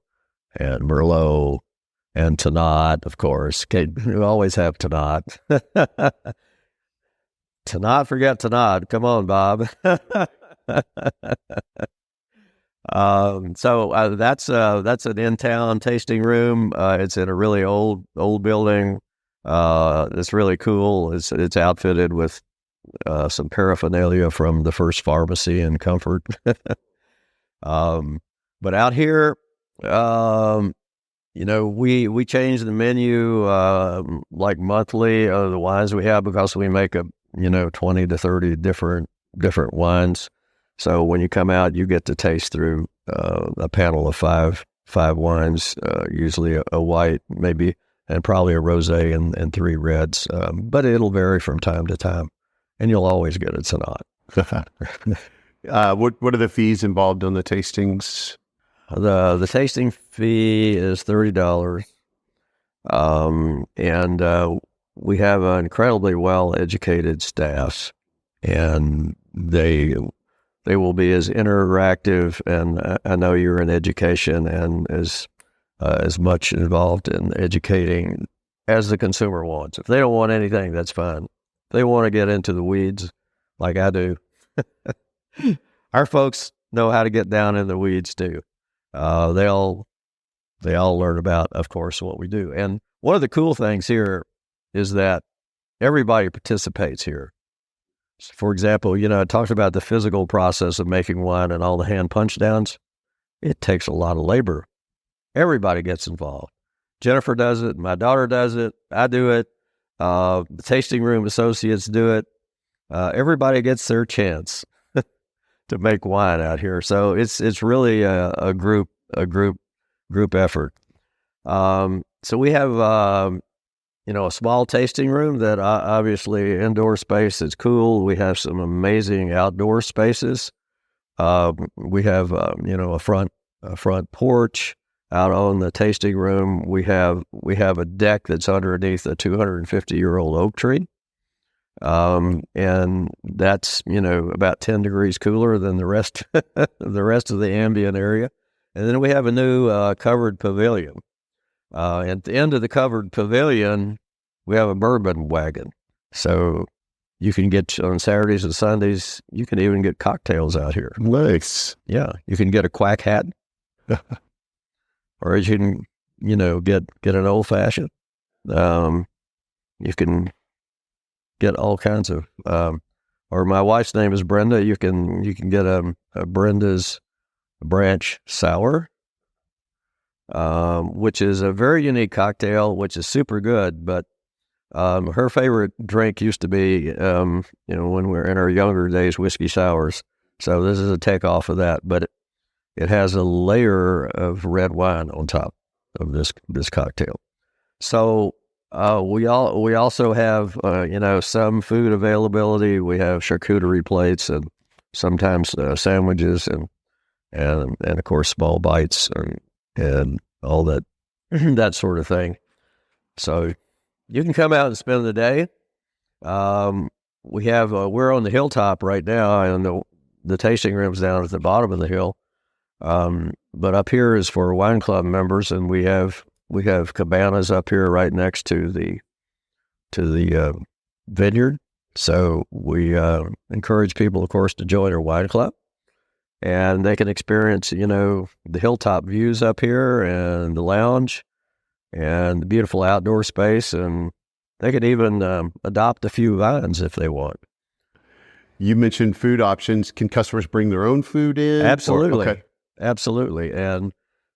and Merlot and Tannat, of course. We always have Tannat. To not forget to nod. Come on, Bob. That's an in-town tasting room. It's in a really old building. It's really cool. It's outfitted with some paraphernalia from the first pharmacy in Comfort. But out here, we change the menu like monthly of the wines we have, because we make 20 to 30 different wines. So when you come out, you get to taste through a panel of five wines, usually a white, maybe, and probably a rosé and 3 reds. But it'll vary from time to time, and you'll always get a Tannat. What are the fees involved on the tastings? The tasting fee is $30, and we have an incredibly well-educated staff, and they will be as interactive, and I know you're in education, and as much involved in educating as the consumer wants. If they don't want anything, that's fine. If they want to get into the weeds, like I do, our folks know how to get down in the weeds too. They all learn about, of course, what we do. And one of the cool things here is that everybody participates here. For example, I talked about the physical process of making wine and all the hand punch downs. It takes a lot of labor. Everybody gets involved. Jennifer does it. My daughter does it. I do it. The tasting room associates do it. Everybody gets their chance to make wine out here. So it's really a group effort. So we have a small tasting room that obviously indoor space is cool. We have some amazing outdoor spaces. We have a front porch out on the tasting room. We have a deck that's underneath a 250-year-old oak tree. And that's, about 10 degrees cooler than the rest of the ambient area. And then we have a new covered pavilion. At the end of the covered pavilion, we have a bourbon wagon. So you can get, on Saturdays and Sundays, you can even get cocktails out here. Nice. Yeah. You can get a quack hat. Or you can, get an old fashioned. You can get all kinds of, or my wife's name is Brenda. You can get a Brenda's Branch Sour, which is a very unique cocktail, which is super good. But her favorite drink used to be, when we were in our younger days, whiskey sours. So this is a takeoff of that, but it has a layer of red wine on top of this cocktail. So we also have some food availability. We have charcuterie plates and sometimes sandwiches and of course small bites and all that that sort of thing. So you can come out and spend the day. We have we're on the hilltop right now, and the tasting room's down at the bottom of the hill. But up here is for wine club members, and we have cabanas up here right next to the vineyard. So we encourage people, of course, to join our wine club, and they can experience, the hilltop views up here and the lounge and the beautiful outdoor space, and they could even adopt a few vines if they want. You mentioned food options. Can customers bring their own food in? Absolutely. Okay. Absolutely. And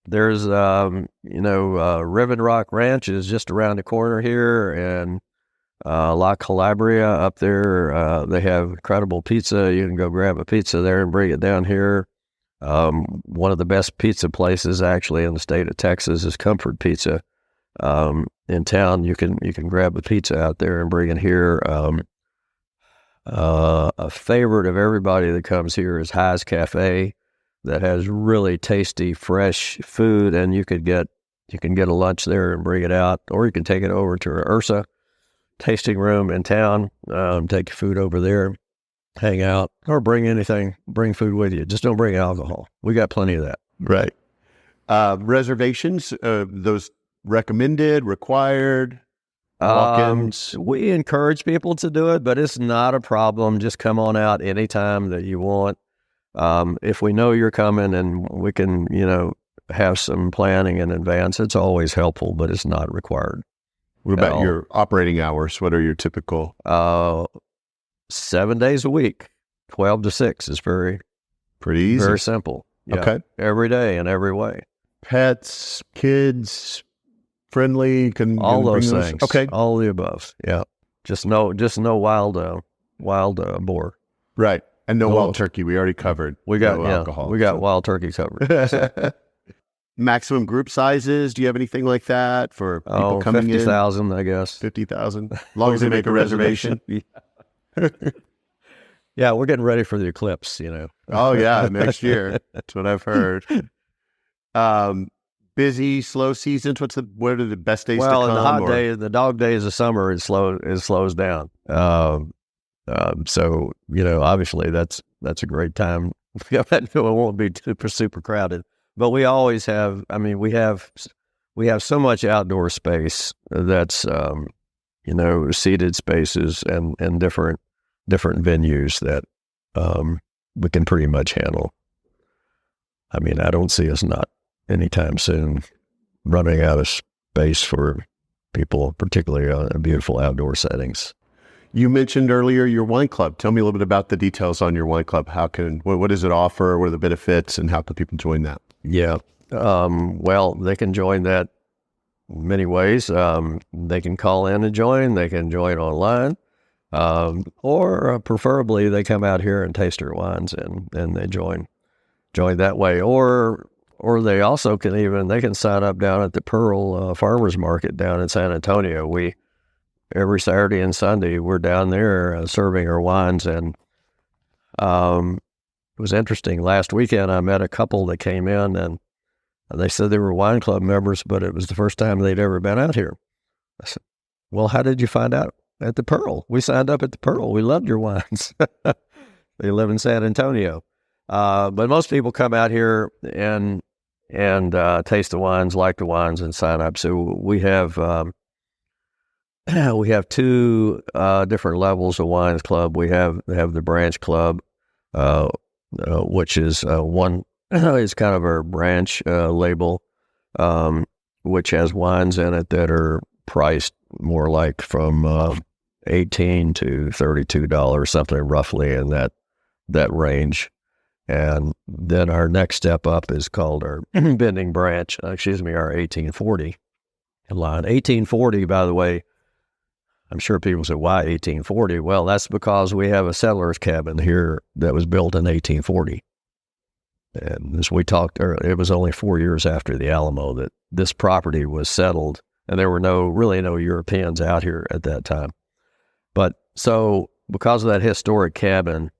there's, Ribbon Rock Ranch is just around the corner here, and La Calabria up there. They have incredible pizza. You can go grab a pizza there and bring it down here. One of the best pizza places actually in the state of Texas is Comfort Pizza. In town, you can grab a pizza out there and bring it here. A favorite of everybody that comes here is High's Cafe, that has really tasty, fresh food, and you can get a lunch there and bring it out, or you can take it over to Ursa tasting room in town, take your food over there, hang out, or bring food with you. Just don't bring alcohol. We got plenty of that. Right. Reservations, those recommended, required? walk-ins? We encourage people to do it, but it's not a problem. Just come on out anytime that you want. If we know you're coming and we can, have some planning in advance, it's always helpful, but it's not required. What about your operating hours? What are your typical? 7 days a week, 12 to 6 is pretty easy. Very simple. Yeah, okay. Every day in every way. Pets, kids, friendly, all those things. Okay. All the above. Yeah. Just no wild boar. Right. And no wild turkey. We already covered. We got alcohol. We got wild turkey covered. Maximum group sizes? Do you have anything like that for people coming 50,000, I guess. 50,000. As long as they make a reservation. Yeah, we're getting ready for the eclipse, Oh, yeah, next year. That's what I've heard. Busy, slow seasons. What are the best days to come? Well, in the hot days, the dog days of summer, it slows down. So, obviously that's a great time. It won't be super crowded. But we always have, we have so much outdoor space that's, seated spaces and different venues that we can pretty much handle. I don't see us not anytime soon running out of space for people, particularly in beautiful outdoor settings. You mentioned earlier your wine club. Tell me a little bit about the details on your wine club. What does it offer? What are the benefits, and how can people join that? Yeah. Well, they can join that many ways. They can call in and join. They can join online. Or preferably they come out here and taste our wines and they join that way. Or they also can sign up down at the Pearl Farmers Market down in San Antonio. Every Saturday and Sunday we're down there serving our wines, and it was interesting. Last weekend I met a couple that came in and they said they were wine club members, but it was the first time they'd ever been out here. I said, well, how did you find out? At the Pearl. We signed up at the Pearl. We loved your wines. They live in San Antonio. But most people come out here and taste the wines, like the wines, and sign up. So we have two different levels of wines club. We have the Branch Club, which is one is kind of our branch label, which has wines in it that are priced more like from $18 to $32, something roughly in that range. And then our next step up is called our Bending Branch, our 1840 line. 1840, by the way, I'm sure people say, why 1840? Well, that's because we have a settler's cabin here that was built in 1840. And as we talked earlier, it was only 4 years after the Alamo that this property was settled, and there were really no Europeans out here at that time. But so because of that historic cabin,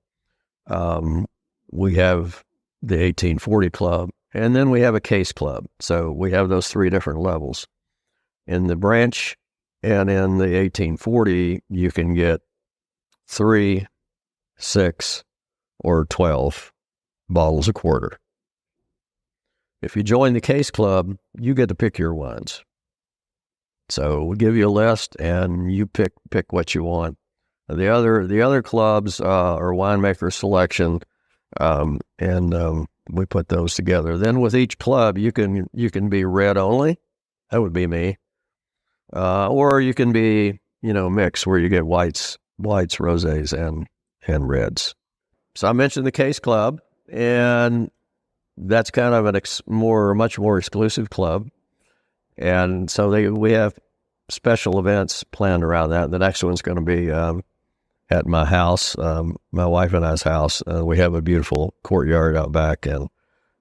we have the 1840 club, and then we have a case club. So we have those three different levels. In the Branch and in the 1840, you can get 3, 6, or 12 bottles a quarter. If you join the case club, you get to pick your wines. So we'll give you a list, and you pick what you want. The other clubs are winemaker selection, and we put those together. Then with each club, you can be red only. That would be me. Or you can be mixed, where you get whites, rosés, and reds. So I mentioned the case club, and that's kind of much more exclusive club. And so we have special events planned around that. The next one's going to be at my house, my wife and I's house. We have a beautiful courtyard out back, and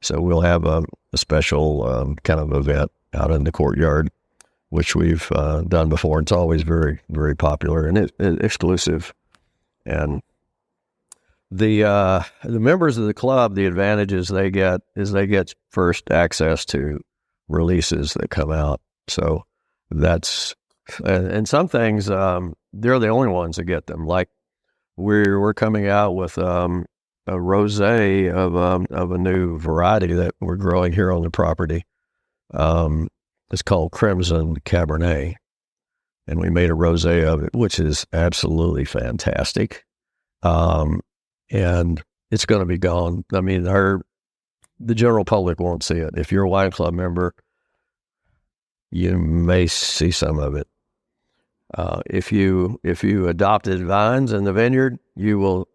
so we'll have a special kind of event out in the courtyard, which we've done before. It's always very, very popular and exclusive. And the members of the club, the advantages they get is they get first access to releases that come out. So that's, and some things, they're the only ones that get them. Like we're coming out with a rosé of a new variety that we're growing here on the property. It's called Crimson Cabernet. and we made a rosé of it, which is absolutely fantastic. And it's going to be gone. I mean, the general public won't see it. If you're a wine club member, you may see some of it. If you adopted vines in the vineyard, you will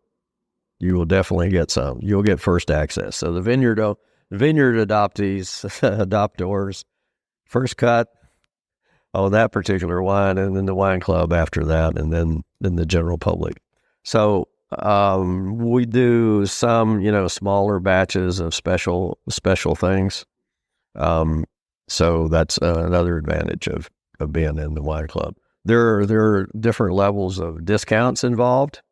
definitely get some. You'll get first access. So the vineyard adoptees, adoptors, first cut on that particular wine, and then the wine club after that, and then the general public. So we do some, smaller batches of special things. So that's another advantage of being in the wine club. There are different levels of discounts involved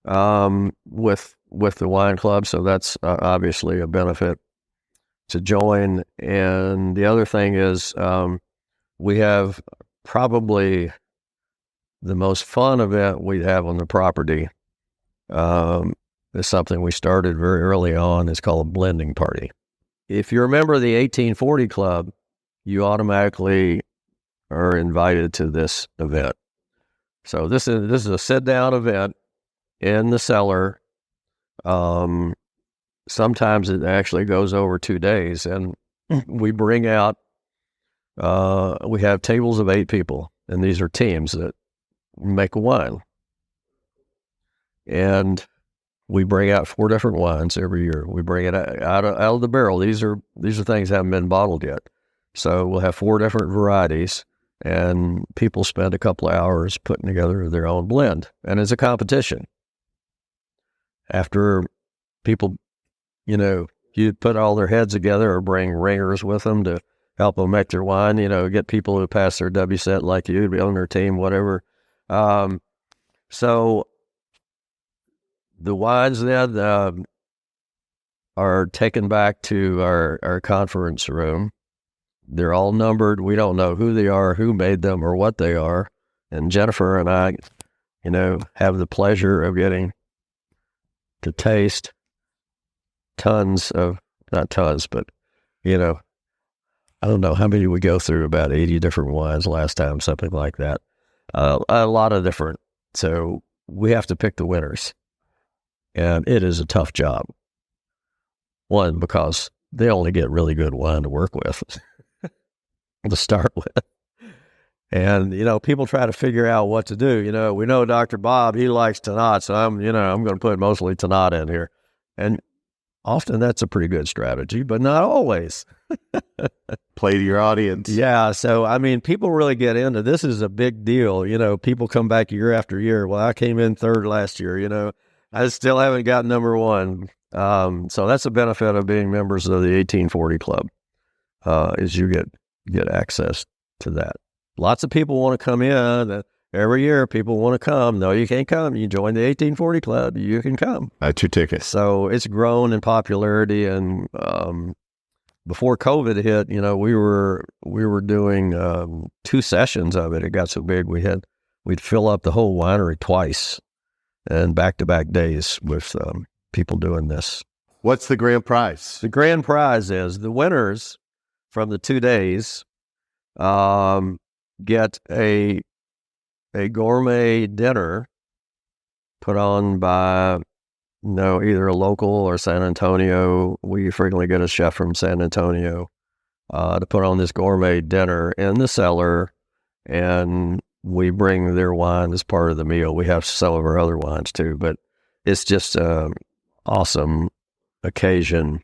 with the wine club, so that's obviously a benefit to join. And the other thing is we have probably the most fun event we have on the property. It's something we started very early on. It's called a blending party. If you're a member of the 1840 Club, you automatically are invited to this event. So this is a sit-down event in the cellar. Sometimes it actually goes over 2 days, and we bring out, we have tables of 8 people, and these are teams that make a wine. And we bring out 4 different wines every year. We bring it out of the barrel. These are things that haven't been bottled yet. So we'll have 4 different varieties, and people spend a couple of hours putting together their own blend. And it's a competition. After people, you put all their heads together or bring ringers with them to help them make their wine, get people who pass their WSET like you to be on their team, whatever. So the wines then are taken back to our conference room. They're all numbered. We don't know who they are, who made them, or what they are. And Jennifer and I, have the pleasure of getting to taste not tons, but, I don't know how many we go through, about 80 different wines last time, something like that. A lot of different. So we have to pick the winners. And it is a tough job. One, because they only get really good wine to work with to start with. And, people try to figure out what to do. We know Dr. Bob, he likes Tannat, so I'm going to put mostly Tannat in here. And often that's a pretty good strategy, but not always. Play to your audience. Yeah. So, people really get into this. Is a big deal. People come back year after year. Well, I came in 3rd last year, I still haven't got number 1. So that's a benefit of being members of the 1840 Club, is you get access to that. Lots of people want to come in. Every year, people want to come. No, you can't come. You join the 1840 Club. You can come. That's your ticket. So it's grown in popularity. And before COVID hit, we were doing 2 sessions of it. It got so big we'd fill up the whole winery twice, and back-to-back days with people doing this. What's the grand prize? The grand prize is the winners from the 2 days get a gourmet dinner put on by, either a local or San Antonio. We frequently get a chef from San Antonio to put on this gourmet dinner in the cellar, and we bring their wine as part of the meal. We have some of our other wines too, but it's just an awesome occasion.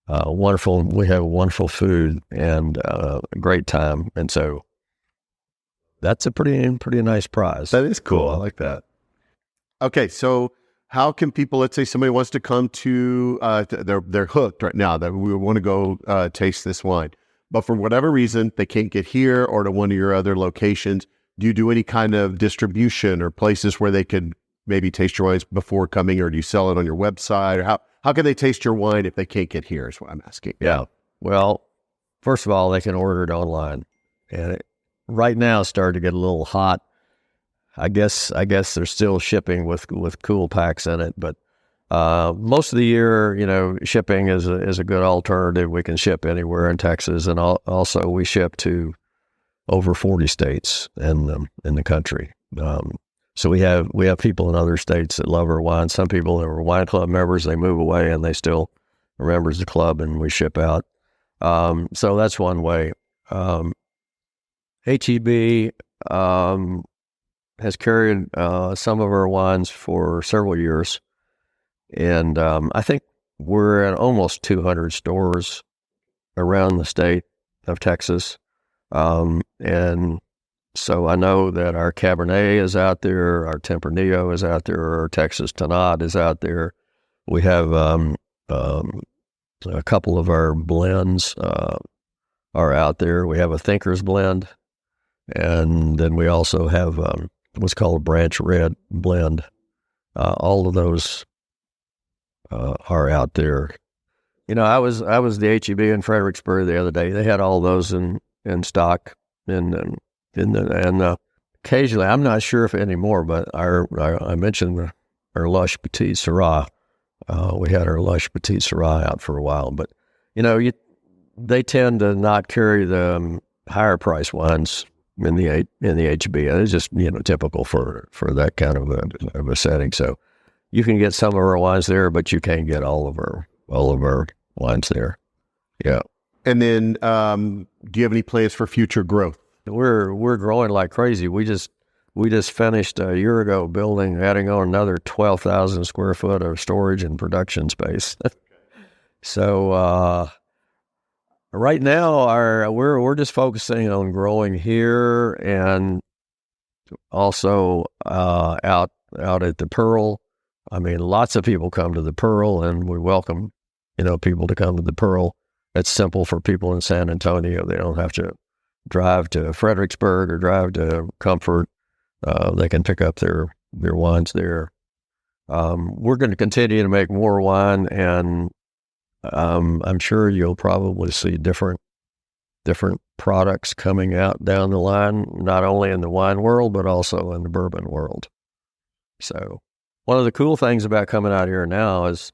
Wonderful. We have wonderful food and a great time. And so that's a pretty nice prize. That is cool. I like that. Okay. So how can people, let's say somebody wants to come to, they're hooked right now that we want to go taste this wine, but for whatever reason, they can't get here or to one of your other locations. Do you do any kind of distribution or places where they could maybe taste your wines before coming, or do you sell it on your website? Or how can they taste your wine if they can't get here is what I'm asking. Yeah. Well, first of all, they can order it online. And right now it's starting to get a little hot. I guess they're still shipping with cool packs in it, but most of the year, shipping is a good alternative. We can ship anywhere in Texas, and also we ship to over 40 states in the country. So we have people in other states that love our wine. Some people that were wine club members, they move away and they still are members of the club, and we ship out. So that's one way. HEB has carried some of our wines for several years, and I think we're at almost 200 stores around the state of Texas. And so I know that our Cabernet is out there, our Tempranillo is out there, our Texas Tannat is out there. We have a couple of our blends are out there. We have a Thinker's blend, and then we also have what's called a Branch Red blend. All of those are out there. I was the HEB in Fredericksburg the other day. They had all those in stock, and occasionally, I'm not sure if anymore, but I mentioned our Lush Petit Syrah. We had our Lush Petit Syrah out for a while, but they tend to not carry the higher price wines in the HEB. It's just typical for that kind of a setting. So you can get some of our wines there, but you can't get all of our wines there. Yeah. And then, do you have any plans for future growth? We're growing like crazy. We just finished a year ago adding on another 12,000 square foot of storage and production space. So right now, we're just focusing on growing here, and also out at the Pearl. I mean, lots of people come to the Pearl, and we welcome people to come to the Pearl. It's simple for people in San Antonio. They don't have to drive to Fredericksburg or drive to Comfort. They can pick up their wines there. We're going to continue to make more wine, and I'm sure you'll probably see different products coming out down the line, not only in the wine world, but also in the bourbon world. So one of the cool things about coming out here now is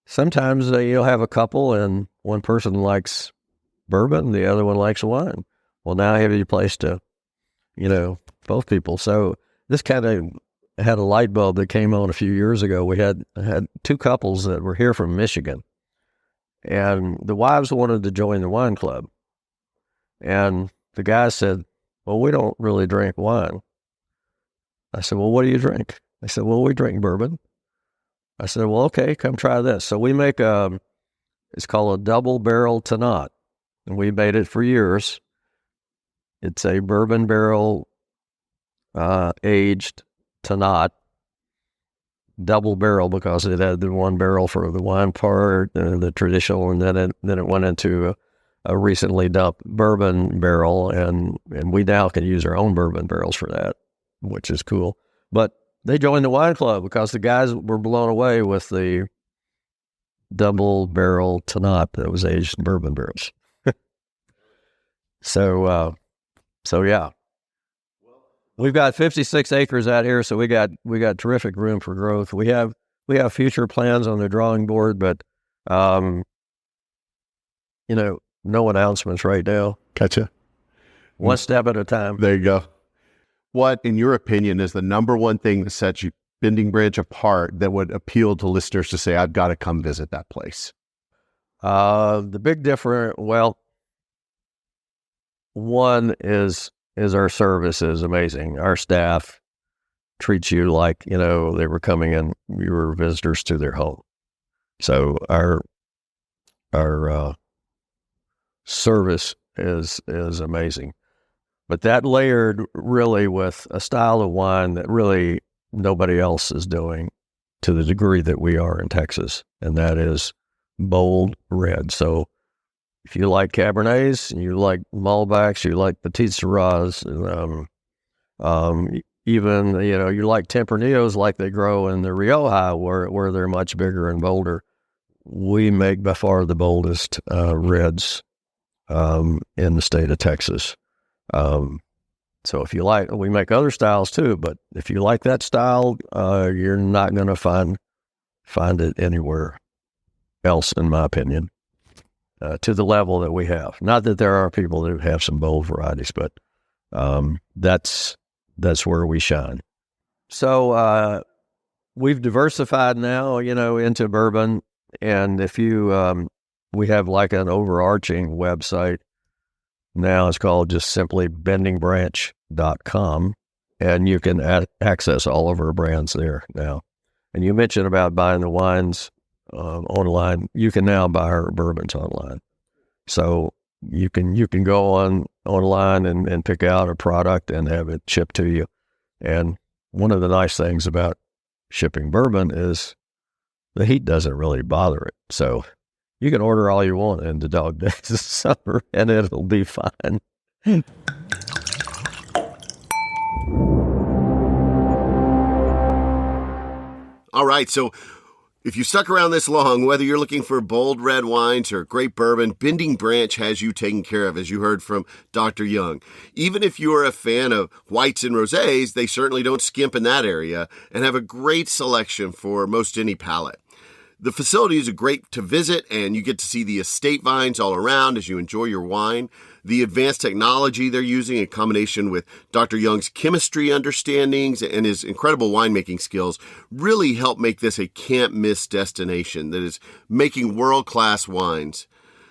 sometimes you'll have a couple, and one person likes bourbon, the other one likes wine. Well, now I have a place to, both people. So this kind of had a light bulb that came on a few years ago. We had two couples that were here from Michigan, and the wives wanted to join the wine club. And the guy said, well, we don't really drink wine. I said, well, what do you drink? They said, well, we drink bourbon. I said, well, okay, come try this. So we make it's called a double barrel Tannat, and we made it for years. It's a bourbon barrel aged Tannat, double barrel, because it had the one barrel for the wine part, the traditional, and then it went into a recently dumped bourbon barrel, and we now can use our own bourbon barrels for that, which is cool. But they joined the wine club because the guys were blown away with the double barrel Tannat that was aged in bourbon barrels. So yeah, we've got 56 acres out here, so we got terrific room for growth. We have future plans on the drawing board, but no announcements right now. Gotcha. One step at a time. There you go. What, in your opinion, is the number one thing that sets you Bending Branch apart that would appeal to listeners to say, I've got to come visit that place? The big difference, well, one is our service is amazing. Our staff treats you like, they were coming in, you were visitors to their home. So our service is amazing. But that layered really with a style of wine that really nobody else is doing to the degree that we are in Texas, and that is bold red. So if you like Cabernets, you like Malbecs, you like Petit Syrahs, even, you like Tempranillos like they grow in the Rioja where they're much bigger and bolder. We make by far the boldest reds in the state of Texas. So if you like, we make other styles too, but if you like that style, you're not going to find it anywhere else, in my opinion, to the level that we have. Not that there are people who have some bold varieties, but That's where we shine. So we've diversified now, into bourbon. And if you, we have like an overarching website now. It's called just simply bendingbranch.com. And you can access all of our brands there now. And you mentioned about buying the wines online. You can now buy our bourbons online. So you can go online and pick out a product and have it shipped to you. And one of the nice things about shipping bourbon is the heat doesn't really bother it. So you can order all you want in the dog days of summer and it'll be fine. All right, so if you stuck around this long, whether you're looking for bold red wines or great bourbon, Bending Branch has you taken care of, as you heard from Dr. Young. Even if you are a fan of whites and rosés, they certainly don't skimp in that area and have a great selection for most any palate. The facility is great to visit, and you get to see the estate vines all around as you enjoy your wine. The advanced technology they're using in combination with Dr. Young's chemistry understandings and his incredible winemaking skills really help make this a can't-miss destination that is making world-class wines.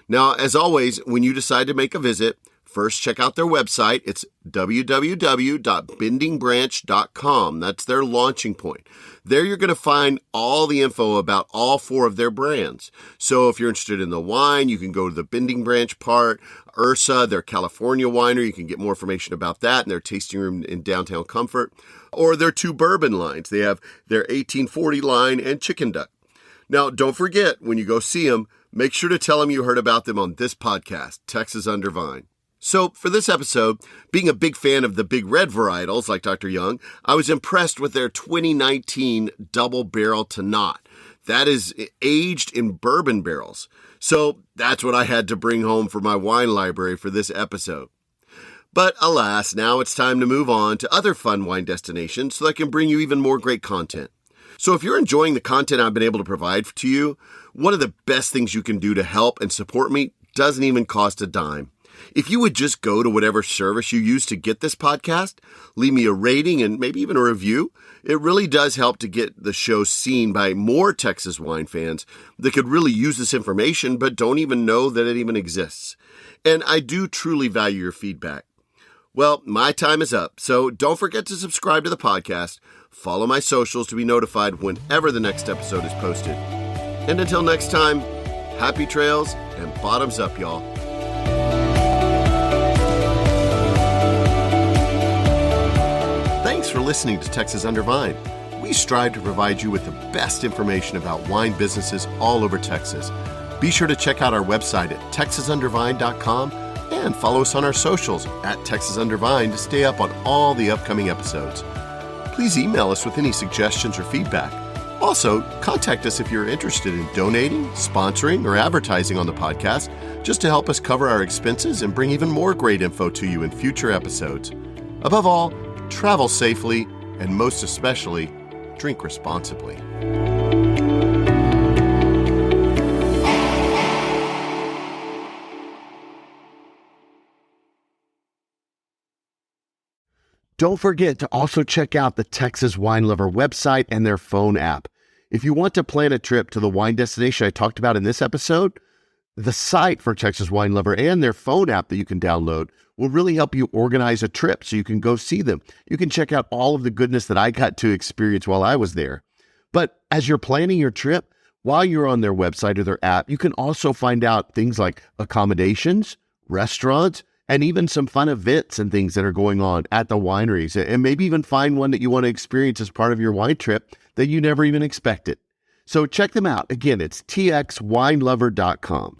Now, as always, when you decide to make a visit, first check out their website. It's www.bendingbranch.com. That's their launching point. There you're going to find all the info about all 4 of their brands. So if you're interested in the wine, you can go to the Bending Branch part. Ursa, their California winery, you can get more information about that and their tasting room in downtown Comfort. Or their 2 bourbon lines. They have their 1840 line and Chicken Duck. Now, don't forget, when you go see them, make sure to tell them you heard about them on this podcast, Texas Under Vine. So for this episode, being a big fan of the big red varietals like Dr. Young, I was impressed with their 2019 Double Barrel Tannat. That is aged in bourbon barrels. So that's what I had to bring home for my wine library for this episode. But alas, now it's time to move on to other fun wine destinations so I can bring you even more great content. So if you're enjoying the content I've been able to provide to you, one of the best things you can do to help and support me doesn't even cost a dime. If you would just go to whatever service you use to get this podcast, leave me a rating and maybe even a review. It really does help to get the show seen by more Texas wine fans that could really use this information but don't even know that it even exists. And I do truly value your feedback. Well, my time is up, so don't forget to subscribe to the podcast, follow my socials to be notified whenever the next episode is posted. And until next time, happy trails and bottoms up, y'all. Thanks for listening to Texas Under Vine. We strive to provide you with the best information about wine businesses all over Texas. Be sure to check out our website at texasundervine.com and follow us on our socials at Texas Under Vine to stay up on all the upcoming episodes. Please email us with any suggestions or feedback. Also, contact us if you're interested in donating, sponsoring, or advertising on the podcast, just to help us cover our expenses and bring even more great info to you in future episodes. Above all, travel safely, and most especially, drink responsibly. Don't forget to also check out the Texas Wine Lover website and their phone app. If you want to plan a trip to the wine destination I talked about in this episode, the site for Texas Wine Lover and their phone app that you can download will really help you organize a trip so you can go see them. You can check out all of the goodness that I got to experience while I was there. But as you're planning your trip, while you're on their website or their app, you can also find out things like accommodations, restaurants, and even some fun events and things that are going on at the wineries, and maybe even find one that you want to experience as part of your wine trip that you never even expected. So check them out. Again, it's txwinelover.com.